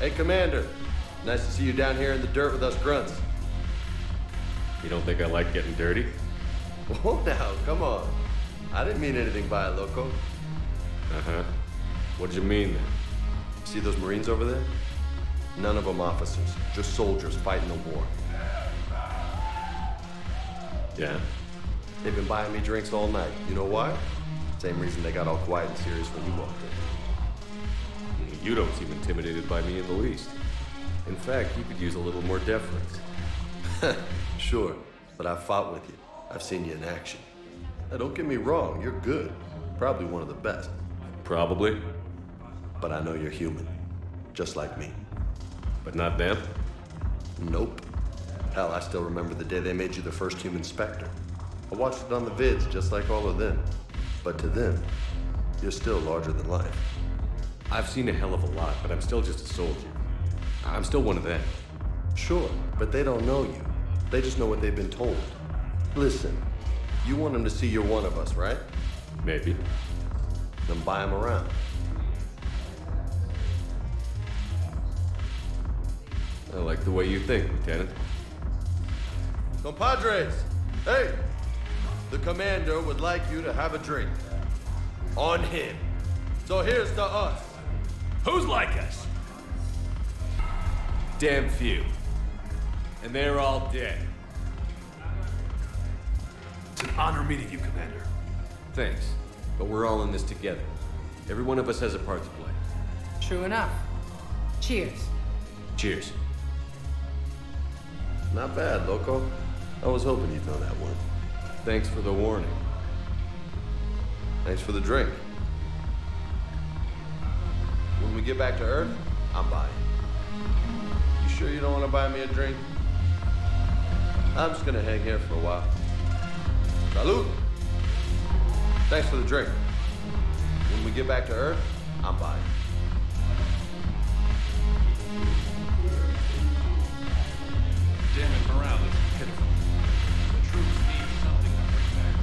Hey, Commander. Nice to see you down here in the dirt with us grunts. You don't think I like getting dirty? Whoa now, come on. I didn't mean anything by it, loco. Uh-huh. What did you mean then? See those Marines over there? None of them officers, just soldiers fighting the war. Yeah? They've been buying me drinks all night. You know why? Same reason they got all quiet and serious when you walked in. You don't seem intimidated by me in the least. In fact, you could use a little more deference. Sure, but I've fought with you. I've seen you in action. Now, don't get me wrong, you're good. Probably one of the best. Probably. But I know you're human. Just like me. But not them? Nope. Hell, I still remember the day they made you the first human Spectre. I watched it on the vids, just like all of them. But to them, you're still larger than life. I've seen a hell of a lot, but I'm still just a soldier. I'm still one of them. Sure, but they don't know you. They just know what they've been told. Listen, you want them to see you're one of us, right? Maybe. Then buy them around. I like the way you think, Lieutenant. Compadres! Hey! the commander would like you to have a drink. On him. So here's to us. Who's like us? Damn few. And they're all dead. It's an honor meeting you, Commander. Thanks. But we're all in this together. Every one of us has a part to play. True enough. Cheers. Cheers. Not bad, Loco. I was hoping you'd know that one. Thanks for the warning. Thanks for the drink. When we get back to Earth, I'm buying. You sure you don't want to buy me a drink? I'm just gonna hang here for a while. Salud! Thanks for the drink. When we get back to Earth, I'm buying. Damn it, morale is pitiful. The troops need something to bring back.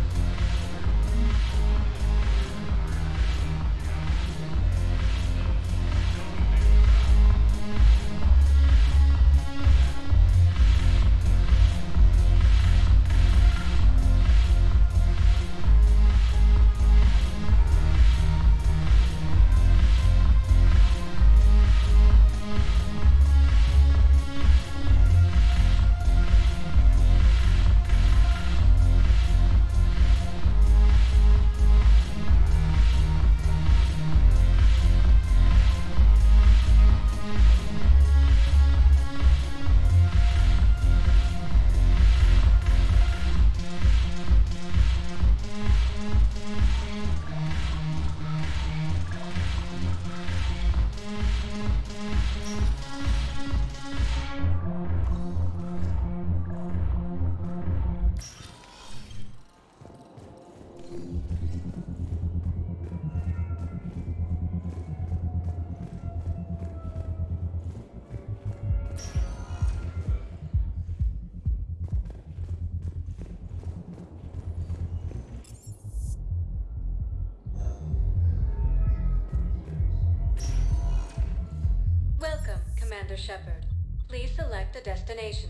Welcome, Commander Shepard. Please select a destination.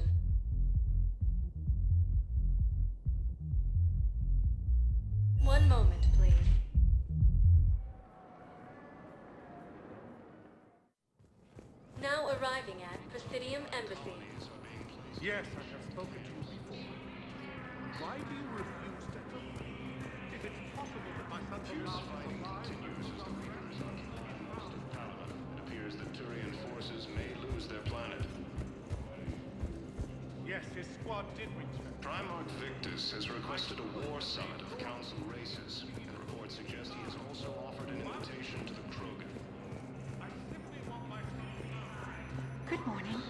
One moment, please. Now arriving at Presidium Embassy. Yes, I have spoken to you before. Why do you refuse to help me? If it's possible that my son's alive, It appears that Turian forces may lose their planet. yes, his squad did return. Primarch Victus has requested a war summit of Council races, and reports suggest he has also offered an invitation to the Krogan. Good morning.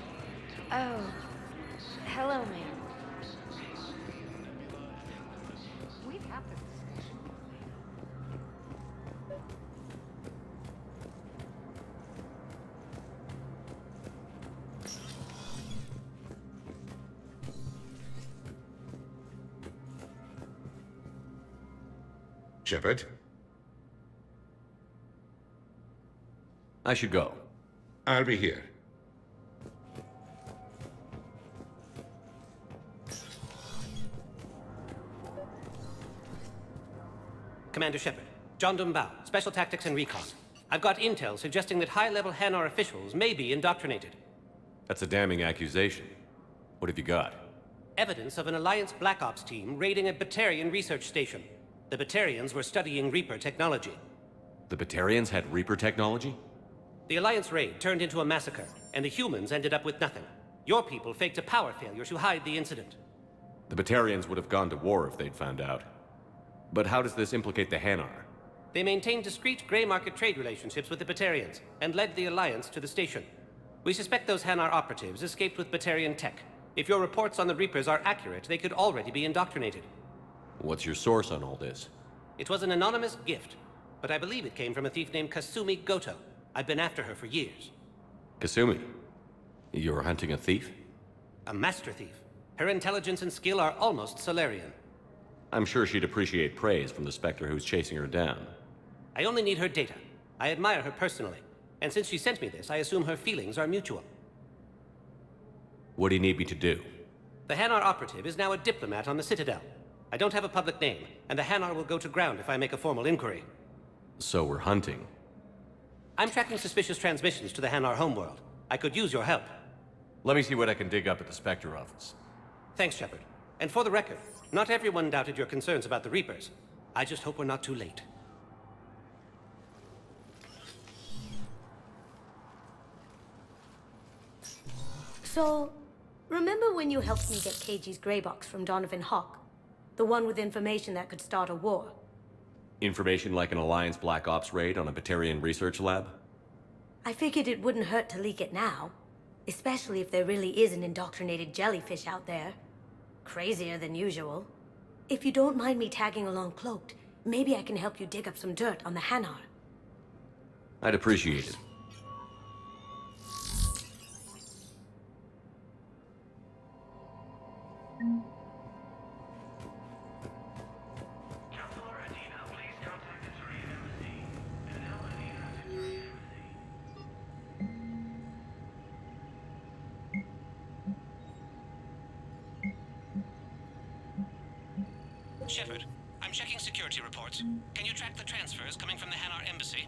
Oh, hello, ma'am. We've had this discussion. Shepard? I should go. I'll be here. Commander Shepard, John Dumbao, Special Tactics and Recon. I've got intel suggesting that high-level Hanar officials may be indoctrinated. That's a damning accusation. What have you got? Evidence of an Alliance Black Ops team raiding a Batarian research station. The Batarians were studying Reaper technology. The Batarians had Reaper technology? The Alliance raid turned into a massacre, and the humans ended up with nothing. Your people faked a power failure to hide the incident. The Batarians would have gone to war if they'd found out. But how does this implicate the Hanar? They maintained discreet gray market trade relationships with the Batarians, and led the Alliance to the station. We suspect those Hanar operatives escaped with Batarian tech. If your reports on the Reapers are accurate, they could already be indoctrinated. What's your source on all this? It was an anonymous gift, but I believe it came from a thief named Kasumi Goto. I've been after her for years. Kasumi? You're hunting a thief? A master thief. Her intelligence and skill are almost Solarian. I'm sure she'd appreciate praise from the Spectre who's chasing her down. I only need her data. I admire her personally. And since she sent me this, I assume her feelings are mutual. What do you need me to do? The Hanar operative is now a diplomat on the Citadel. I don't have a public name, and the Hanar will go to ground if I make a formal inquiry. So we're hunting. I'm tracking suspicious transmissions to the Hanar homeworld. I could use your help. Let me see what I can dig up at the Spectre office. Thanks, Shepard. And for the record, not everyone doubted your concerns about the Reapers. I just hope we're not too late. So, remember when you helped me get KG's grey box from Donovan Hawk? The one with information that could start a war? Information like an Alliance Black Ops raid on a Batarian research lab? I figured it wouldn't hurt to leak it now. Especially if there really is an indoctrinated jellyfish out there. Crazier than usual. If you don't mind me tagging along cloaked, maybe I can help you dig up some dirt on the Hanar. I'd appreciate it. Shepard, I'm checking security reports. Can you track the transfers coming from the Hanar embassy?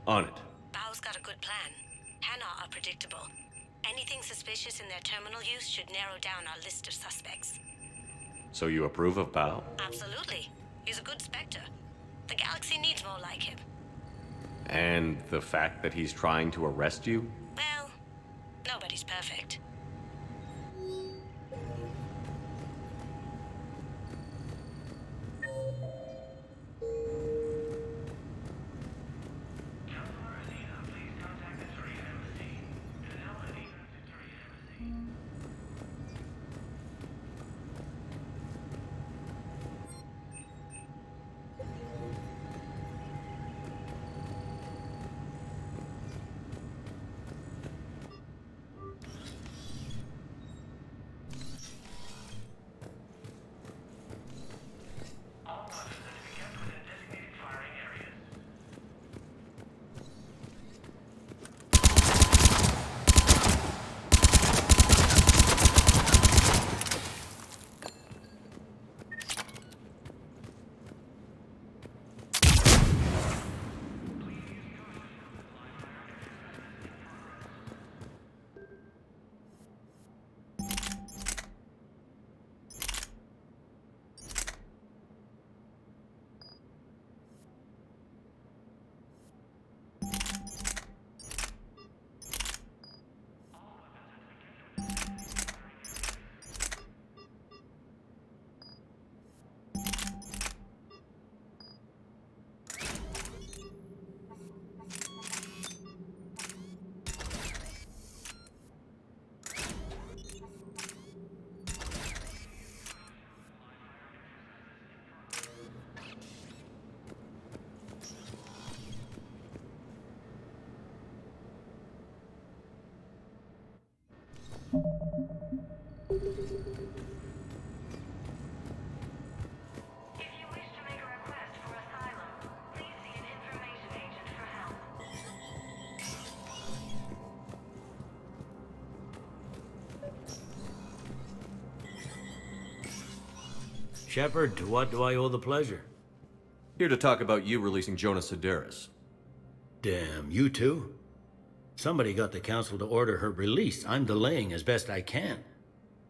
On it. Bao's got a good plan. Hanar are predictable. Anything suspicious in their terminal use should narrow down our list of suspects. So you approve of Bao? Absolutely. He's a good Spectre. The galaxy needs more like him. And the fact that he's trying to arrest you? Well, nobody's perfect. Shepard, to what do I owe the pleasure? Here to talk about you releasing Jonas Sedaris. Damn, you too? Somebody got the council to order her release. I'm delaying as best I can.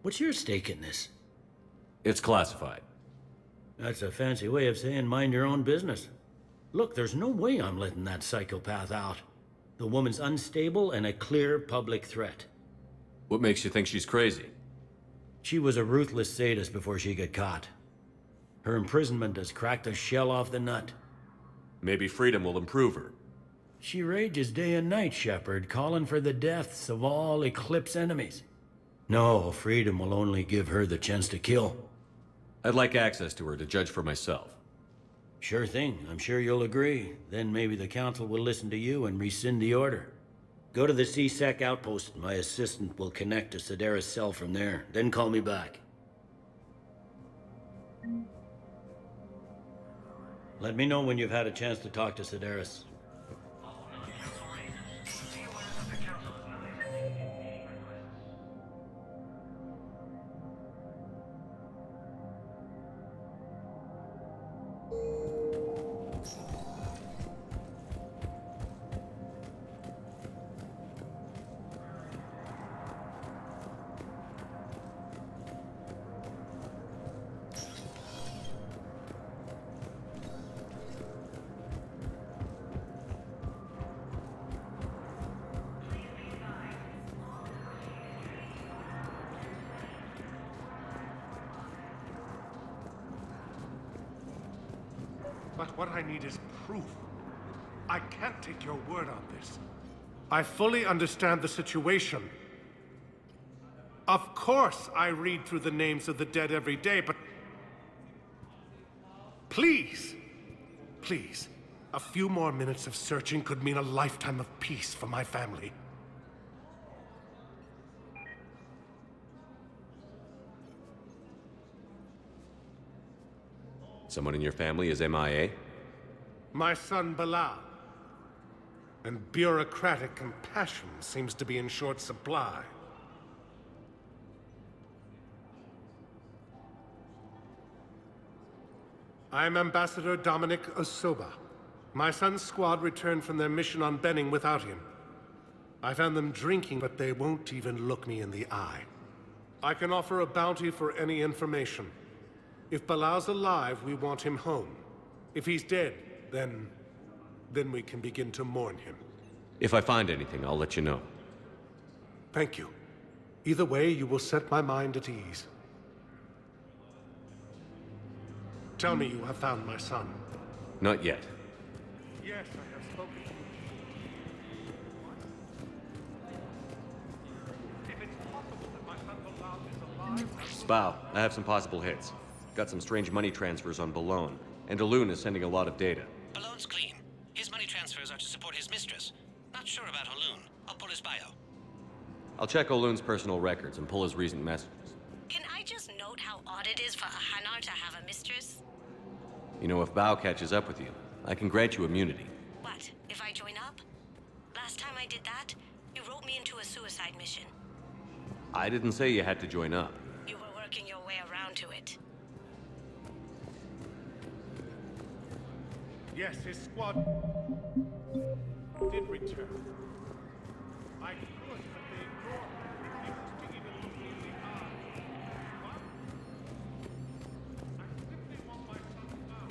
What's your stake in this? It's classified. That's a fancy way of saying mind your own business. Look, there's no way I'm letting that psychopath out. The woman's unstable and a clear public threat. What makes you think she's crazy? She was a ruthless sadist before she got caught. Her imprisonment has cracked the shell off the nut. Maybe freedom will improve her. She rages day and night, Shepard, calling for the deaths of all Eclipse enemies. No, freedom will only give her the chance to kill. I'd like access to her to judge for myself. Sure thing. I'm sure you'll agree. Then maybe the council will listen to you and rescind the order. Go to the C-Sec outpost. My assistant will connect to Sedaris' cell from there. Then call me back. Let me know when you've had a chance to talk to Sedaris. But what I need is proof. I can't take your word on this. I fully understand the situation. Of course I read through the names of the dead every day, but... Please! Please. A few more minutes of searching could mean a lifetime of peace for my family. Someone in your family is MIA? My son Bilal. And bureaucratic compassion seems to be in short supply. I'm Ambassador Dominic Osoba. My son's squad returned from their mission on Benning without him. I found them drinking, but they won't even look me in the eye. I can offer a bounty for any information. If Bilal's alive, we want him home. If he's dead, then we can begin to mourn him. If I find anything, I'll let you know. Thank you. Either way, you will set my mind at ease. Tell me you have found my son. Not yet. Yes, I have spoken to him. If it's possible that my son Bilal is alive... Spow, I have some possible hits. Got some strange money transfers on Balone, and Daloon is sending a lot of data. Balone's clean. His money transfers are to support his mistress. Not sure about Haloon. I'll pull his bio. I'll check Oloon's personal records and pull his recent messages. Can I just note how odd it is for a Hanar to have a mistress? You know, if Bao catches up with you, I can grant you immunity. What, if I join up? Last time I did that, you wrote me into a suicide mission. I didn't say you had to join up. You were working your way around to it. Yes, his squad did return. I could, but they ignored me, refused to even look me in the eye. What? I simply want my son now.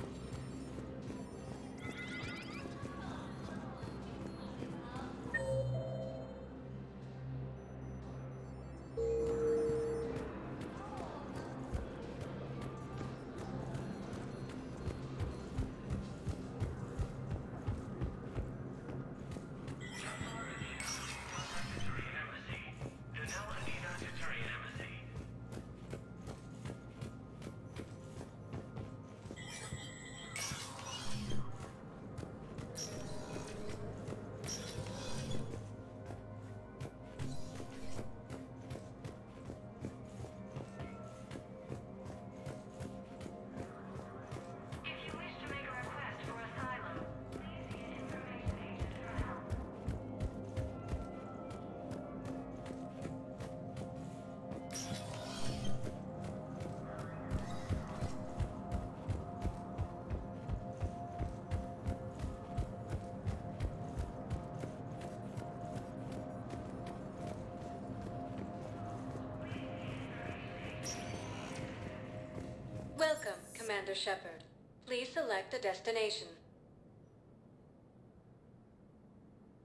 Welcome, Commander Shepard. Please select a destination.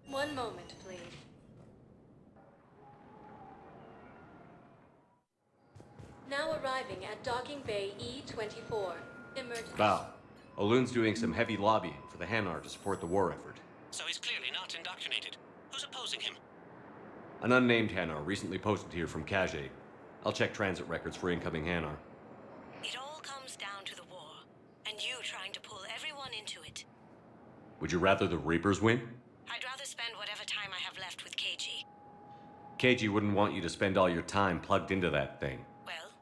One moment, please. Now arriving at Docking Bay E-24. Emergency. Bao, Oloon's doing some heavy lobbying for the Hanar to support the war effort. So he's clearly not indoctrinated. Who's opposing him? An unnamed Hanar recently posted here from Kage. I'll check transit records for incoming Hanar. It all comes down to the war, and you trying to pull everyone into it. Would you rather the Reapers win? I'd rather spend whatever time I have left with KG. KG wouldn't want you to spend all your time plugged into that thing. Well,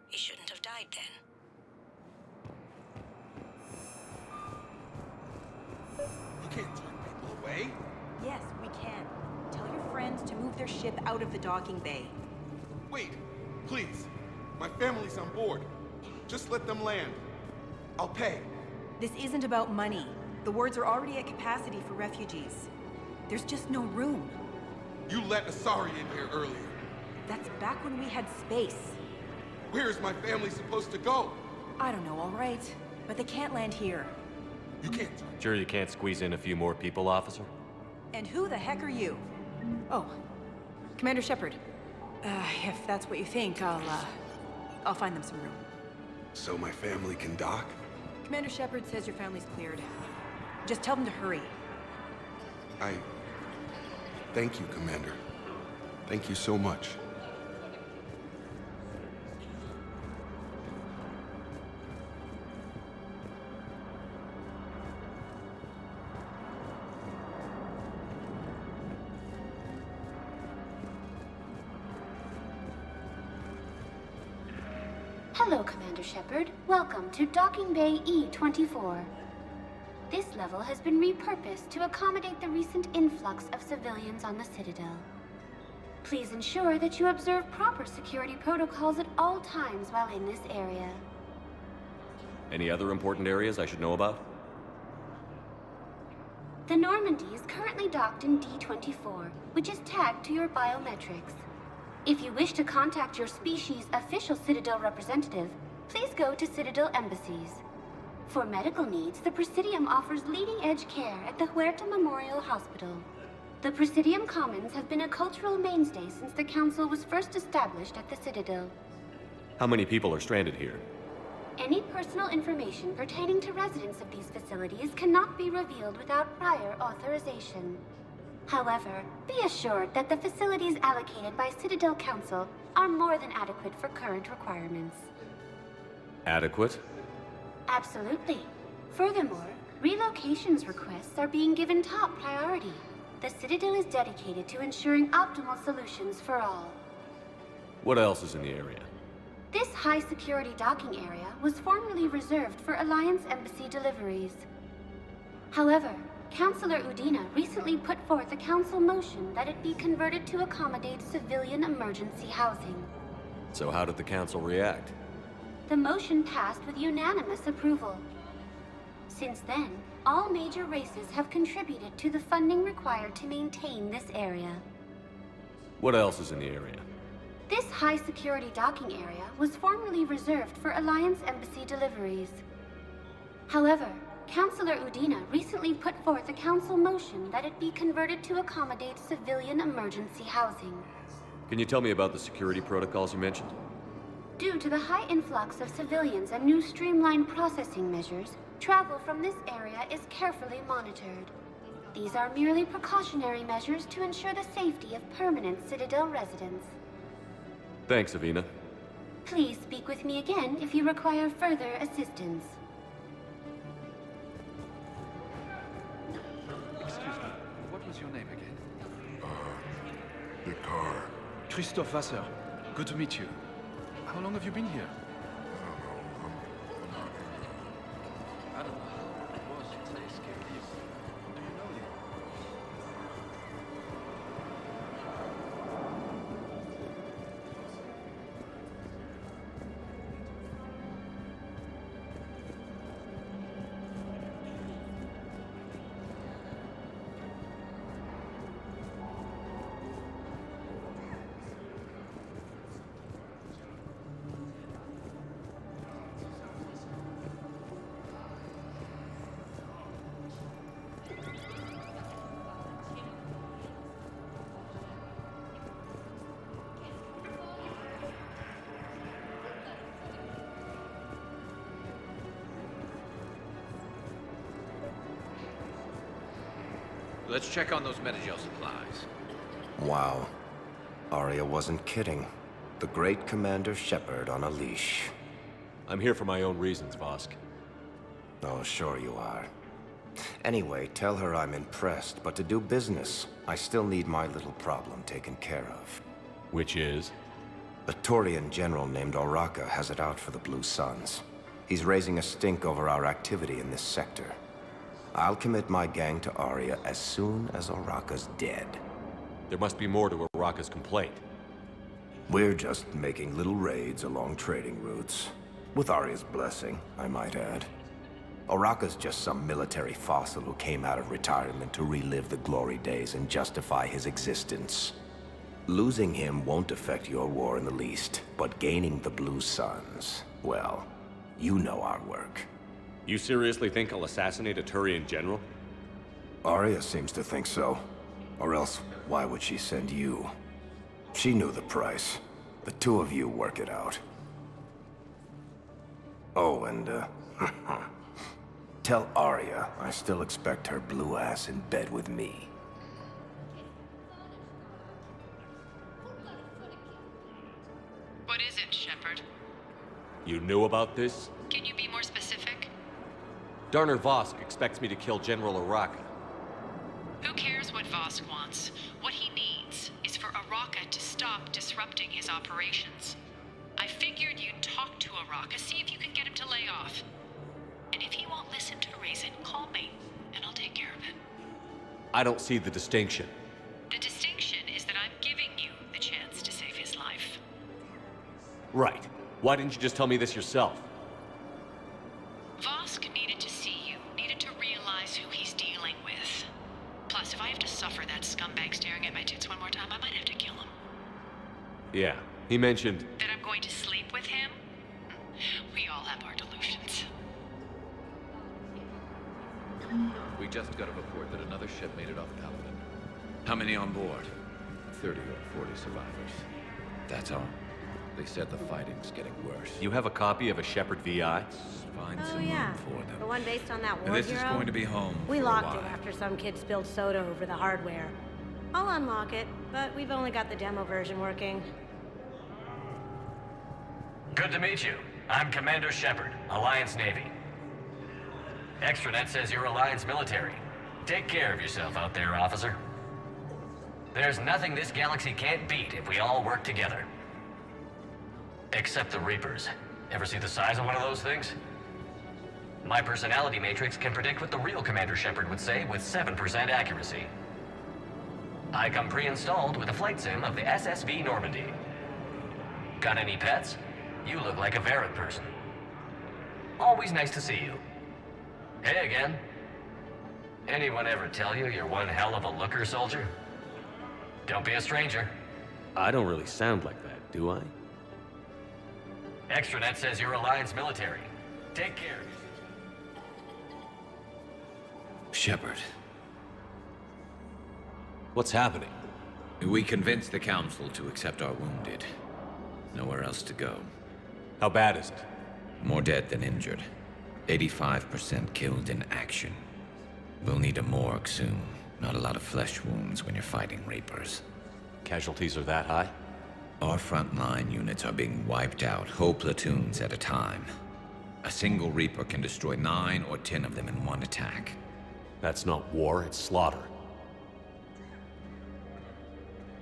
he shouldn't have died then. You can't turn people away. Yes, we can. Tell your friends to move their ship out of the docking bay. Wait, please. My family's on board. Just let them land. I'll pay. This isn't about money. The wards are already at capacity for refugees. There's just no room. You let Asari in here earlier. That's back when we had space. Where is my family supposed to go? I don't know, all right. But they can't land here. You can't. Sure you can't squeeze in a few more people, officer? And who the heck are you? Oh, Commander Shepard. If that's what you think, I'll find them some room. So my family can dock? Commander Shepard says your family's cleared. Just tell them to hurry. Thank you, Commander. Thank you so much. Hello, Commander Shepard. Welcome to Docking Bay E-24. This level has been repurposed to accommodate the recent influx of civilians on the Citadel. Please ensure that you observe proper security protocols at all times while in this area. Any other important areas I should know about? The Normandy is currently docked in D-24, which is tagged to your biometrics. If you wish to contact your species' official Citadel representative, please go to Citadel embassies. For medical needs, the Presidium offers leading-edge care at the Huerta Memorial Hospital. The Presidium Commons have been a cultural mainstay since the Council was first established at the Citadel. How many people are stranded here? Any personal information pertaining to residents of these facilities cannot be revealed without prior authorization. However, be assured that the facilities allocated by Citadel Council are more than adequate for current requirements. Adequate? Absolutely. Furthermore, relocations requests are being given top priority. The Citadel is dedicated to ensuring optimal solutions for all. What else is in the area? This high-security docking area was formerly reserved for Alliance Embassy deliveries. However, Councilor Udina recently put forth a council motion that it be converted to accommodate civilian emergency housing. So how did the council react? The motion passed with unanimous approval. Since then, all major races have contributed to the funding required to maintain this area. What else is in the area? This high-security docking area was formerly reserved for Alliance Embassy deliveries. However, Councilor Udina recently put forth a council motion that it be converted to accommodate civilian emergency housing. Can you tell me about the security protocols you mentioned? Due to the high influx of civilians and new streamlined processing measures, travel from this area is carefully monitored. These are merely precautionary measures to ensure the safety of permanent Citadel residents. Thanks, Avina. Please speak with me again if you require further assistance. Excuse me, what was your name again? Picard. Christophe Vasseur. Good to meet you. How long have you been here? I don't know. It was since I escaped here. Do you know him? Let's check on those Metagel supplies. Wow. Arya wasn't kidding. The great Commander Shepard on a leash. I'm here for my own reasons, Vosk. Oh, sure you are. Anyway, tell her I'm impressed, but to do business, I still need my little problem taken care of. Which is? A Turian general named Oraka has it out for the Blue Suns. He's raising a stink over our activity in this sector. I'll commit my gang to Arya as soon as Oraka's dead. There must be more to Oraka's complaint. We're just making little raids along trading routes. With Arya's blessing, I might add. Oraka's just some military fossil who came out of retirement to relive the glory days and justify his existence. Losing him won't affect your war in the least, but gaining the Blue Suns, well, you know our work. You seriously think I'll assassinate a Turian general? Arya seems to think so. Or else, why would she send you? She knew the price. The two of you work it out. Oh, and, Tell Arya I still expect her blue ass in bed with me. What is it, Shepard? You knew about this? Can you be more specific? Darner Vosk expects me to kill General Araka. Who cares what Vosk wants? What he needs is for Araka to stop disrupting his operations. I figured you'd talk to Araka, see if you can get him to lay off. And if he won't listen to reason, call me, and I'll take care of it. I don't see the distinction. The distinction is that I'm giving you the chance to save his life. Right. Why didn't you just tell me this yourself? Vosk needed to see you, needed to realize who he's dealing with. Plus, if I have to suffer that scumbag staring at my tits one more time, I might have to kill him. Yeah, he mentioned... That I'm going to sleep with him? We all have our delusions. We just got a report that another ship made it off Paladin. How many on board? 30 or 40 survivors. That's all. They said the fighting's getting worse. You have a copy of a Shepard VI? Find Oh some yeah, room for them. the one based on that war And this hero? is going to be home We for a locked it while. after some kid spilled soda over the hardware. I'll unlock it, but we've only got the demo version working. Good to meet you. I'm Commander Shepard, Alliance Navy. Extranet says you're Alliance military. Take care of yourself out there, officer. There's nothing this galaxy can't beat if we all work together. Except the Reapers. Ever see the size of one of those things? My personality matrix can predict what the real Commander Shepard would say with 7% accuracy. I come pre-installed with a flight sim of the SSV Normandy. Got any pets? You look like a Varrot person. Always nice to see you. Hey again. Anyone ever tell you you're one hell of a looker, soldier? Don't be a stranger. I don't really sound like that, do I? Extranet says you're Alliance military. Take care. Shepard. What's happening? We convinced the Council to accept our wounded. Nowhere else to go. How bad is it? More dead than injured. 85% killed in action. We'll need a morgue soon. Not a lot of flesh wounds when you're fighting Reapers. Casualties are that high? Our frontline units are being wiped out, whole platoons at a time. A single Reaper can destroy 9 or 10 of them in one attack. That's not war, it's slaughter.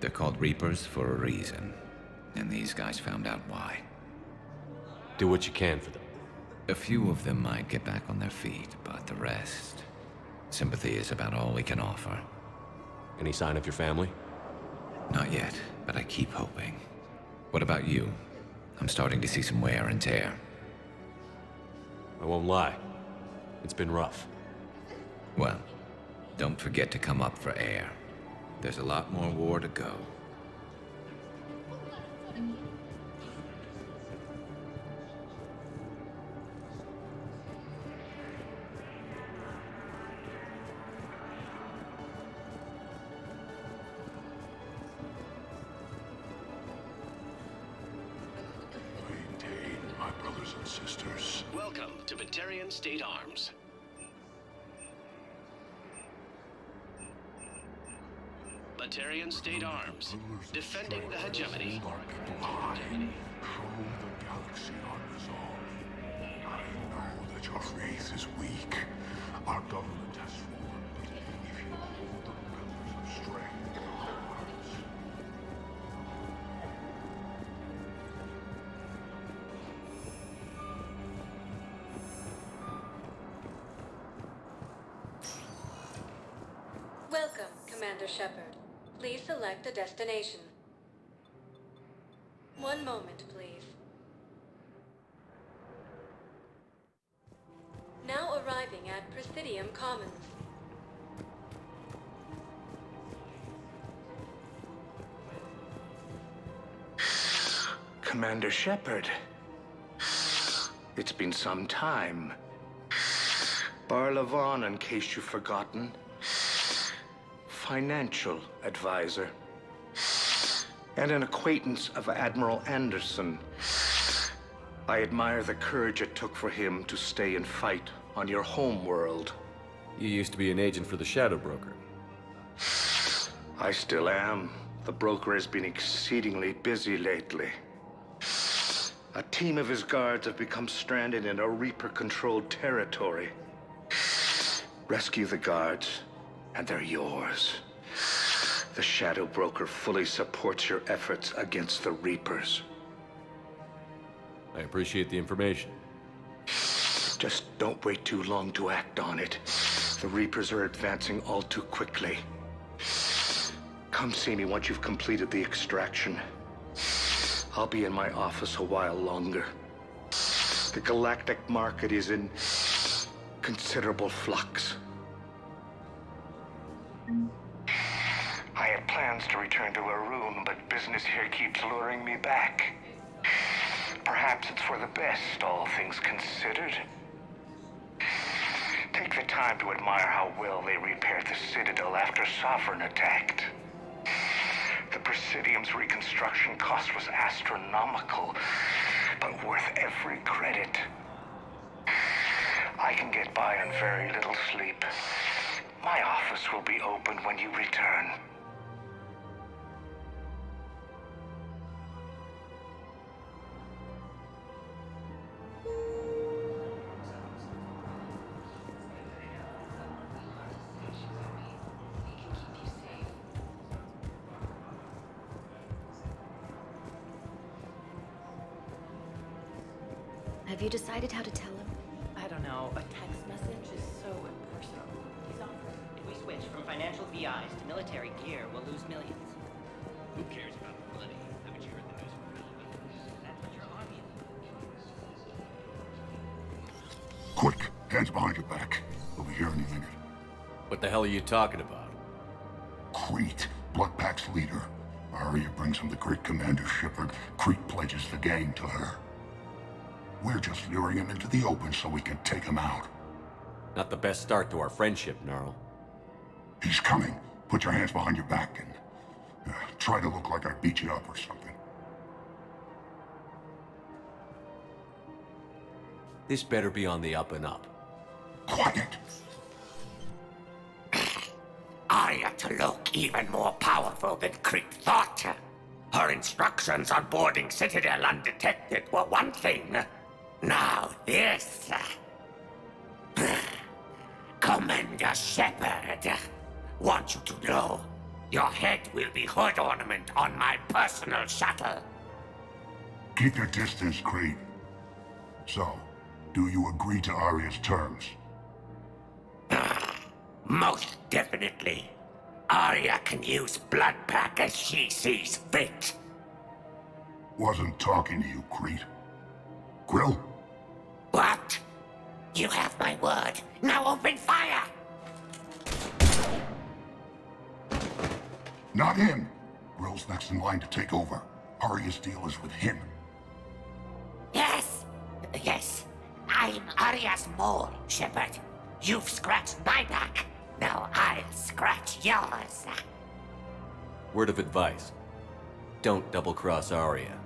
They're called Reapers for a reason. And these guys found out why. Do what you can for them. A few of them might get back on their feet, but the rest... Sympathy is about all we can offer. Any sign of your family? Not yet, but I keep hoping. What about you? I'm starting to see some wear and tear. I won't lie. It's been rough. Well, don't forget to come up for air. There's a lot more war to go. My brothers and sisters. Welcome to Batarian State Arms. Batarian State Arms, defending the hegemony. Show the galaxy our resolve. I know that your faith is weak. Our government has formed. If you hold the pillars of strength in your hearts. Welcome, Commander Shepard. Please select a destination. One moment, please. Now arriving at Presidium Commons. Commander Shepard. It's been some time. Bar Levon, in case you've forgotten. Financial advisor. And an acquaintance of Admiral Anderson. I admire the courage it took for him to stay and fight on your home world. You used to be an agent for the Shadow Broker. I still am. The broker has been exceedingly busy lately. A team of his guards have become stranded in a Reaper-controlled territory. Rescue the guards, and they're yours. The Shadow Broker fully supports your efforts against the Reapers. I appreciate the information. Just don't wait too long to act on it. The Reapers are advancing all too quickly. Come see me once you've completed the extraction. I'll be in my office a while longer. The galactic market is in considerable flux. I had plans to return to Arun, but business here keeps luring me back. Perhaps it's for the best, all things considered. Take the time to admire how well they repaired the Citadel after Sovereign attacked. The Presidium's reconstruction cost was astronomical, but worth every credit. I can get by on very little sleep. My office will be open when you return. Have you decided how to tell him? I don't know. A text message is so impersonal. He's offering. If we switch from financial VIs to military gear, we'll lose millions. Who cares about the money? Haven't you heard the news from relevant? That's what your army is. Quick, hands behind your back. We'll be here any minute. What the hell are you talking about? Crete, Bloodpack's leader. Arya brings him the great Commander Shepard. Crete pledges the gang to her. We're just luring him into the open so we can take him out. Not the best start to our friendship, Gnarl. He's coming. Put your hands behind your back and try to look like I beat you up or something. This better be on the up and up. Quiet! Arya to look even more powerful than Crete thought. Her instructions on boarding Citadel undetected were one thing. Now this. Commander Shepard, want you to know, your head will be hood ornament on my personal shuttle. Keep your distance, Crete. So, do you agree to Arya's terms? Most definitely. Arya can use Bloodpack as she sees fit. Wasn't talking to you, Crete. Grill? What? You have my word. Now open fire! Not him. Grill's next in line to take over. Arya's deal is with him. Yes. I'm Arya's mole, Shepard. You've scratched my back. Now I'll scratch yours. Word of advice. Don't double-cross Arya.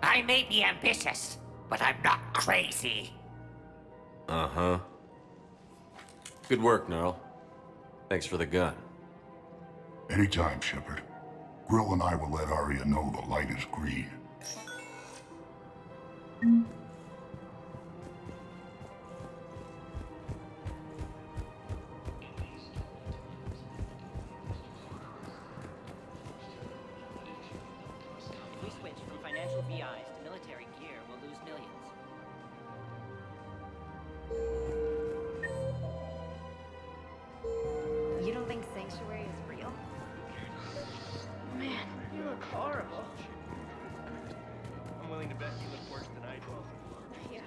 I may be ambitious, but I'm not crazy. Uh-huh. Good work, Gnarl. Thanks for the gun. Anytime, Shepard. Grill and I will let Arya know the light is green. If we switch from financial VIs to military gear, we'll lose millions. You don't think Sanctuary is real? Man, you look horrible. I'm willing to bet you look worse than I do. Yeah.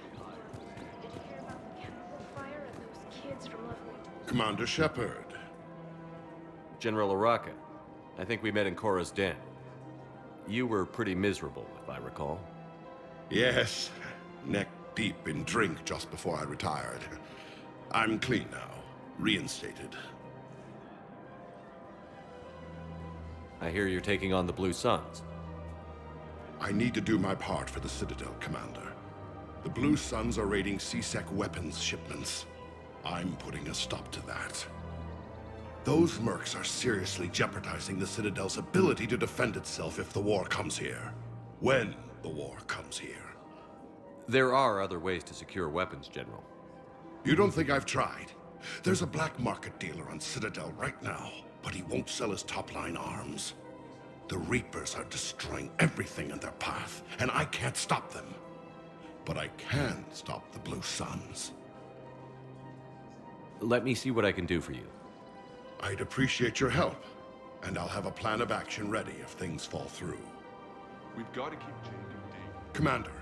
Did you hear about the chemical fire and those kids from Lovely? Commander Shepard. General Araka. I think we met in Korra's den. You were pretty miserable, if I recall. Yes, neck deep in drink just before I retired. I'm clean now, reinstated. I hear you're taking on the Blue Suns. I need to do my part for the Citadel, Commander. The Blue Suns are raiding C-Sec weapons shipments. I'm putting a stop to that. Those mercs are seriously jeopardizing the Citadel's ability to defend itself if the war comes here. When the war comes here. There are other ways to secure weapons, General. You don't think I've tried? There's a black market dealer on Citadel right now, but he won't sell his top-line arms. The Reapers are destroying everything in their path, and I can't stop them. But I can stop the Blue Suns. Let me see what I can do for you. I'd appreciate your help, and I'll have a plan of action ready if things fall through. We've got to keep Jacob Dave. Commander,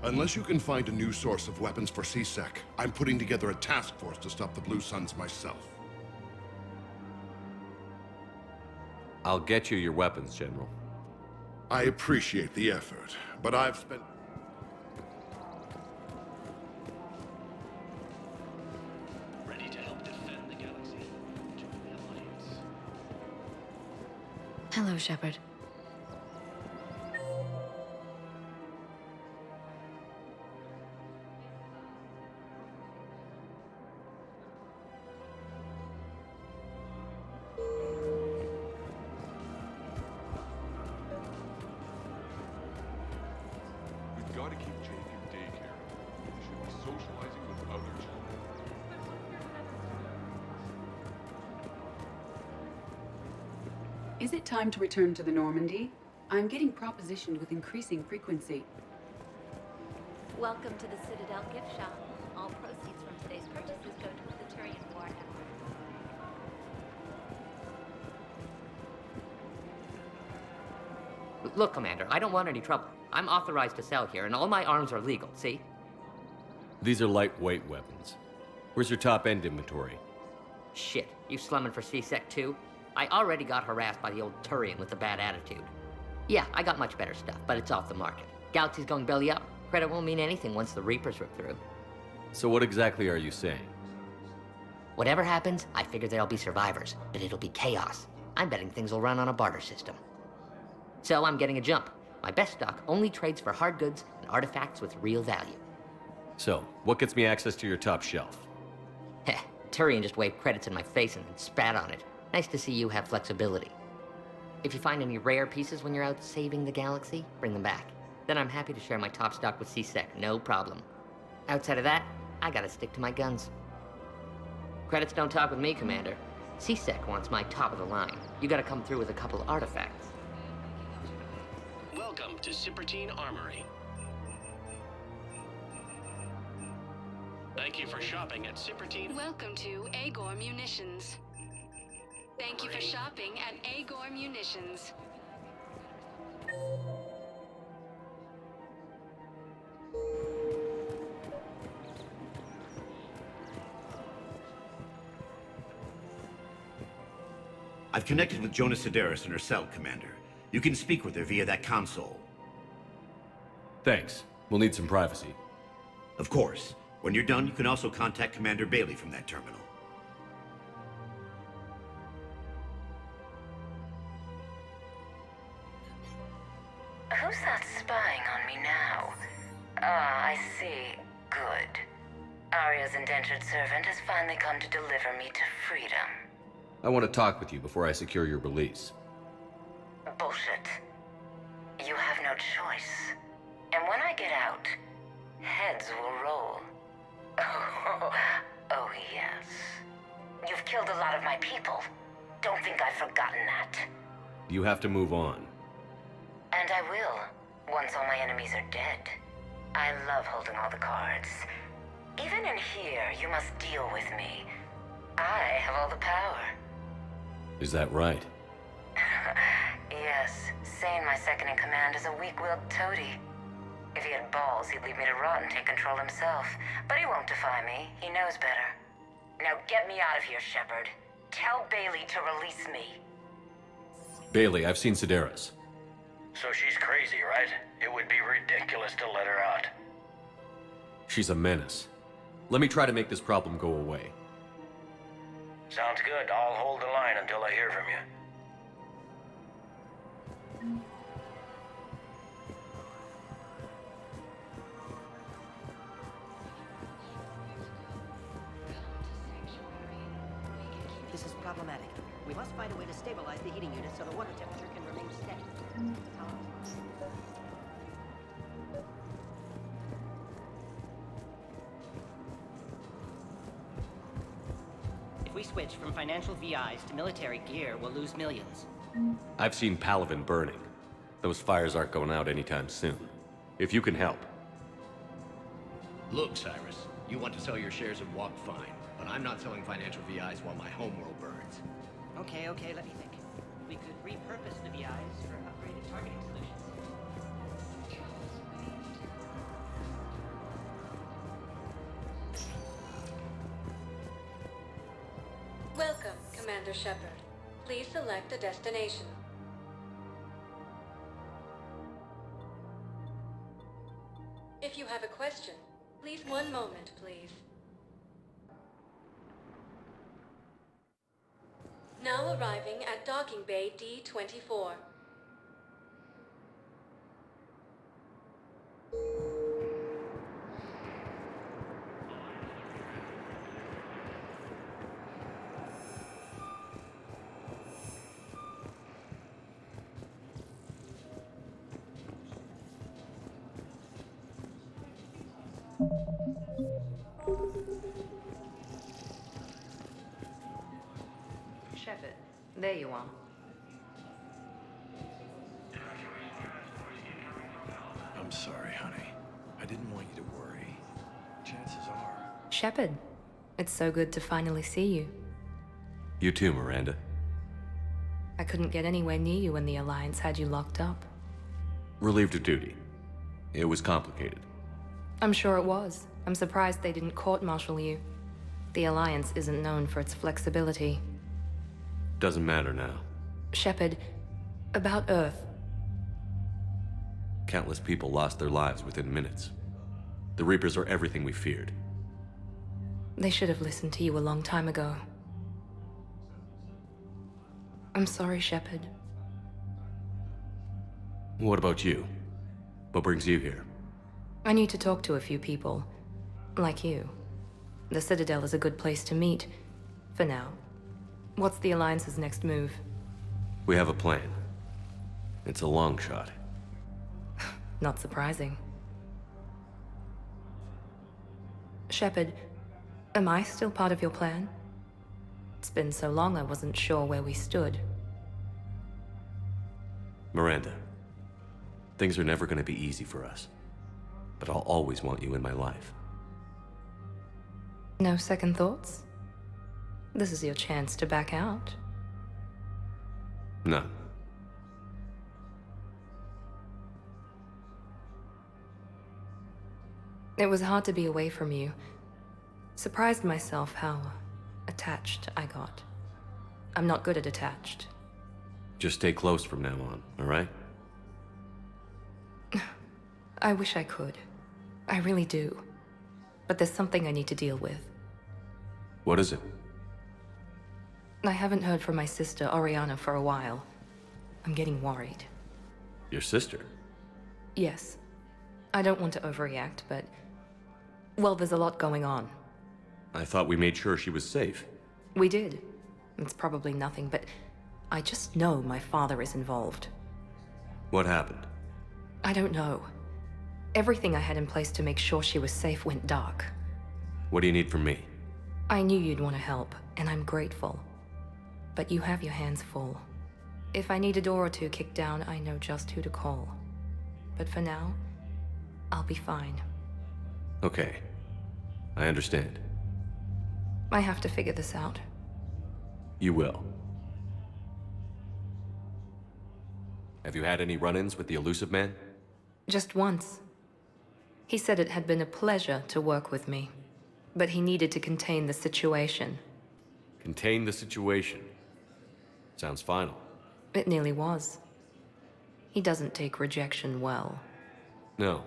unless you can find a new source of weapons for C-Sec, I'm putting together a task force to stop the Blue Suns myself. I'll get you your weapons, General. I appreciate the effort, but I've spent... Ready to help defend the galaxy. Join the Alliance. Hello, Shepard. We've got to keep Jake in daycare. He should be socializing with other children. Is it time to return to the Normandy? I'm getting propositioned with increasing frequency. Welcome to the Citadel gift shop. All proceeds from today's purchases go to the Turian war effort. Look, Commander, I don't want any trouble. I'm authorized to sell here, and all my arms are legal, see? These are lightweight weapons. Where's your top-end inventory? Shit, you slumming for C-Sec too? I already got harassed by the old Turian with a bad attitude. Yeah, I got much better stuff, but it's off the market. Galaxy's going belly up. Credit won't mean anything once the Reapers rip through. So what exactly are you saying? Whatever happens, I figure there'll be survivors, but it'll be chaos. I'm betting things will run on a barter system. So I'm getting a jump. My best stock only trades for hard goods and artifacts with real value. So, what gets me access to your top shelf? Heh, Turian just waved credits in my face and then spat on it. Nice to see you have flexibility. If you find any rare pieces when you're out saving the galaxy, bring them back. Then I'm happy to share my top stock with C-Sec, no problem. Outside of that, I gotta stick to my guns. Credits don't talk with me, Commander. C-Sec wants my top of the line. You gotta come through with a couple artifacts. Welcome to Cypertine Armory. Thank you for shopping at Cypertine. Welcome to Agor Munitions. Thank you for shopping at Agor Munitions. I've connected with Jonah Sedaris in her cell, Commander. You can speak with her via that console. Thanks. We'll need some privacy. Of course. When you're done, you can also contact Commander Bailey from that terminal. Who's that spying on me now? Ah, I see. Good. Arya's indentured servant has finally come to deliver me to freedom. I want to talk with you before I secure your release. Bullshit. You have no choice. And when I get out, heads will roll. Oh, yes. You've killed a lot of my people. Don't think I've forgotten that. You have to move on. And I will, once all my enemies are dead. I love holding all the cards. Even in here, you must deal with me. I have all the power. Is that right? Yes, Sane, my second-in-command, is a weak-willed toady. If he had balls, he'd leave me to rot and take control himself. But he won't defy me. He knows better. Now get me out of here, Shepard. Tell Bailey to release me. Bailey, I've seen Sedaris. So she's crazy, right? It would be ridiculous to let her out. She's a menace. Let me try to make this problem go away. Sounds good. I'll hold the line until I hear from you. This is problematic. We must find a way to stabilize the heating unit so the water temperature can remain steady. If we switch from financial VIs to military gear, we'll lose millions. I've seen Palaven burning. Those fires aren't going out anytime soon. If you can help. Look, Cyrus, you want to sell your shares of Walk fine, but I'm not selling financial VIs while my homeworld burns. Okay, let me think. We could repurpose the VIs for upgraded targeting solutions. Welcome, Commander Shepard. Please select a destination. If you have a question, please 1 moment, please. Now arriving at Docking Bay D-24. Shepard, there you are. I'm sorry, honey. I didn't want you to worry. Chances are... Shepard, it's so good to finally see you. You too, Miranda. I couldn't get anywhere near you when the Alliance had you locked up. Relieved of duty. It was complicated. I'm sure it was. I'm surprised they didn't court-martial you. The Alliance isn't known for its flexibility. Doesn't matter now. Shepard, about Earth. Countless people lost their lives within minutes. The Reapers are everything we feared. They should have listened to you a long time ago. I'm sorry, Shepard. What about you? What brings you here? I need to talk to a few people. Like you. The Citadel is a good place to meet. For now. What's the Alliance's next move? We have a plan. It's a long shot. Not surprising. Shepard, am I still part of your plan? It's been so long I wasn't sure where we stood. Miranda, things are never going to be easy for us. But I'll always want you in my life. No second thoughts? This is your chance to back out. No. It was hard to be away from you. Surprised myself how attached I got. I'm not good at attached. Just stay close from now on, all right? I wish I could. I really do. But there's something I need to deal with. What is it? I haven't heard from my sister, Oriana, for a while. I'm getting worried. Your sister? Yes. I don't want to overreact, but... well, there's a lot going on. I thought we made sure she was safe. We did. It's probably nothing, but I just know my father is involved. What happened? I don't know. Everything I had in place to make sure she was safe went dark. What do you need from me? I knew you'd want to help, and I'm grateful. But you have your hands full. If I need a door or two kicked down, I know just who to call. But for now, I'll be fine. Okay. I understand. I have to figure this out. You will. Have you had any run-ins with the elusive man? Just once. He said it had been a pleasure to work with me, but he needed to contain the situation. Contain the situation. Sounds final. It nearly was. He doesn't take rejection well. No,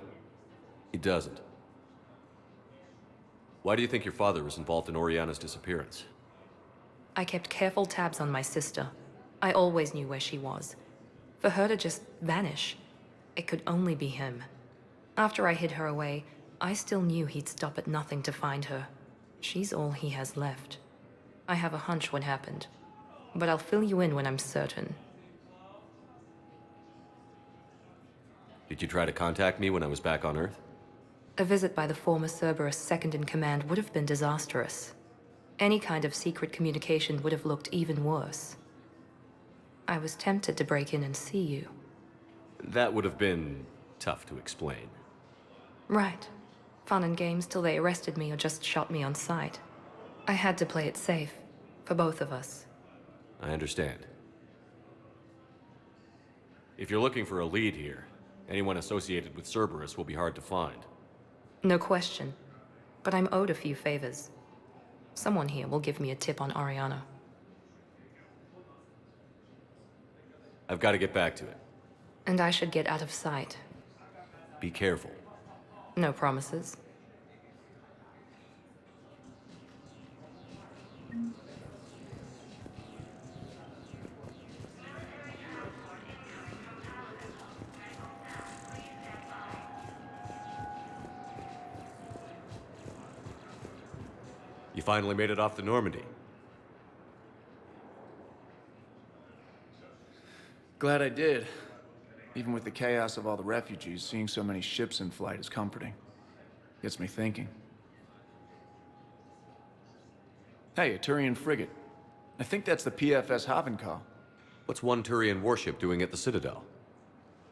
he doesn't. Why do you think your father was involved in Oriana's disappearance? I kept careful tabs on my sister. I always knew where she was. For her to just vanish, it could only be him. After I hid her away, I still knew he'd stop at nothing to find her. She's all he has left. I have a hunch what happened, but I'll fill you in when I'm certain. Did you try to contact me when I was back on Earth? A visit by the former Cerberus second-in-command would have been disastrous. Any kind of secret communication would have looked even worse. I was tempted to break in and see you. That would have been tough to explain. Right. Fun and games till they arrested me or just shot me on sight. I had to play it safe, for both of us. I understand. If you're looking for a lead here, anyone associated with Cerberus will be hard to find. No question. But I'm owed a few favors. Someone here will give me a tip on Ariana. I've got to get back to it. And I should get out of sight. Be careful. No promises. You finally made it off the Normandy. Glad I did. Even with the chaos of all the refugees, seeing so many ships in flight is comforting. Gets me thinking. Hey, a Turian frigate. I think that's the PFS Havenkal. What's one Turian warship doing at the Citadel?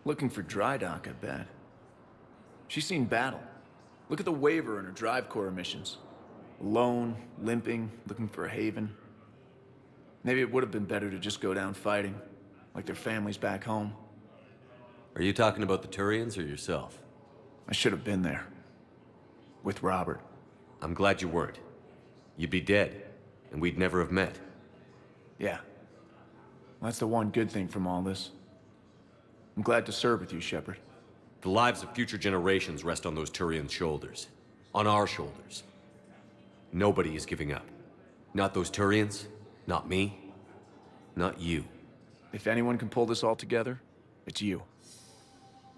Looking for dry dock, I bet. She's seen battle. Look at the waiver in her drive core emissions. Alone, limping, looking for a haven. Maybe it would have been better to just go down fighting, like their families back home. Are you talking about the Turians or yourself? I should have been there. With Robert. I'm glad you weren't. You'd be dead, and we'd never have met. Yeah. Well, that's the one good thing from all this. I'm glad to serve with you, Shepard. The lives of future generations rest on those Turians' shoulders. On our shoulders. Nobody is giving up. Not those Turians, not me, not you. If anyone can pull this all together, it's you.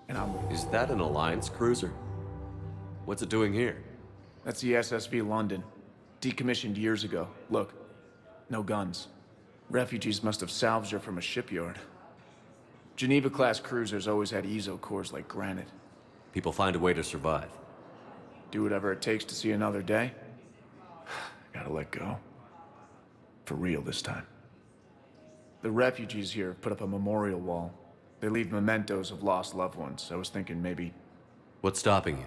And Is that an Alliance cruiser? What's it doing here? That's the SSV London. Decommissioned years ago. Look, no guns. Refugees must have salvaged her from a shipyard. Geneva-class cruisers always had ezo cores like granite. People find a way to survive. Do whatever it takes to see another day. Gotta let go. For real this time. The refugees here put up a memorial wall. They leave mementos of lost loved ones. I was thinking maybe... What's stopping you?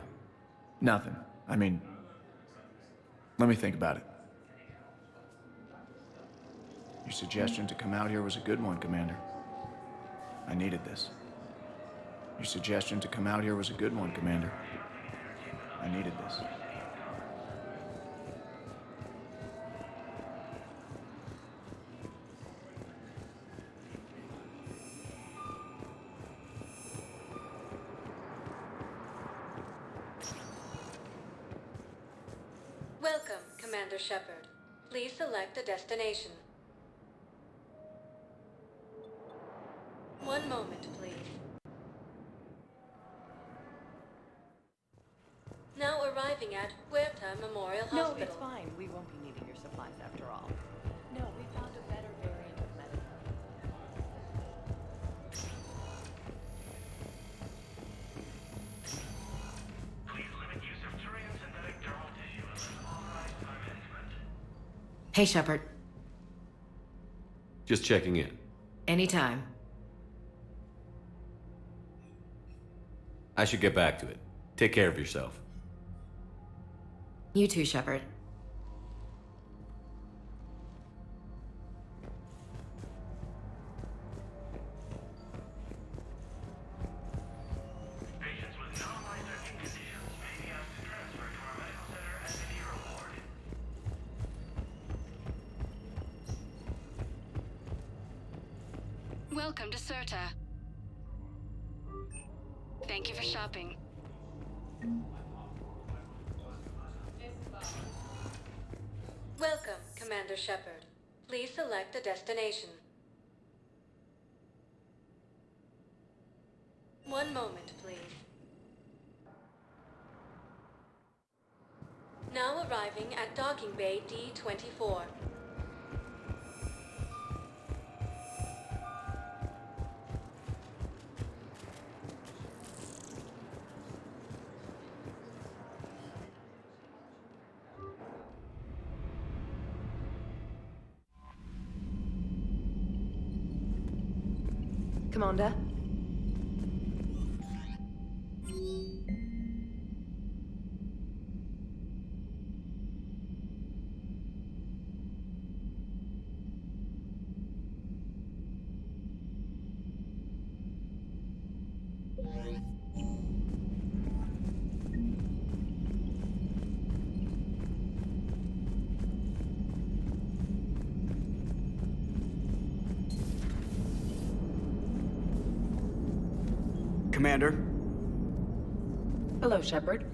Nothing. I mean... Let me think about it. Your suggestion to come out here was a good one, Commander. I needed this. Your suggestion to come out here was a good one, Commander. I needed this. Welcome, Commander Shepard. Please select a destination. One moment, please. Now arriving at Huerta Memorial No, Hospital. it's fine. We won't be needing your supplies after all. No, we found a better variant of medicine. Hey, Shepard. Just checking in. Anytime. I should get back to it. Take care of yourself. You too, Shepard. Welcome to Certa. Thank you for shopping. Welcome, Commander Shepard. Please select a destination. One moment, please. Now arriving at Docking Bay D-24. Commander? Commander? Hello, Shepard.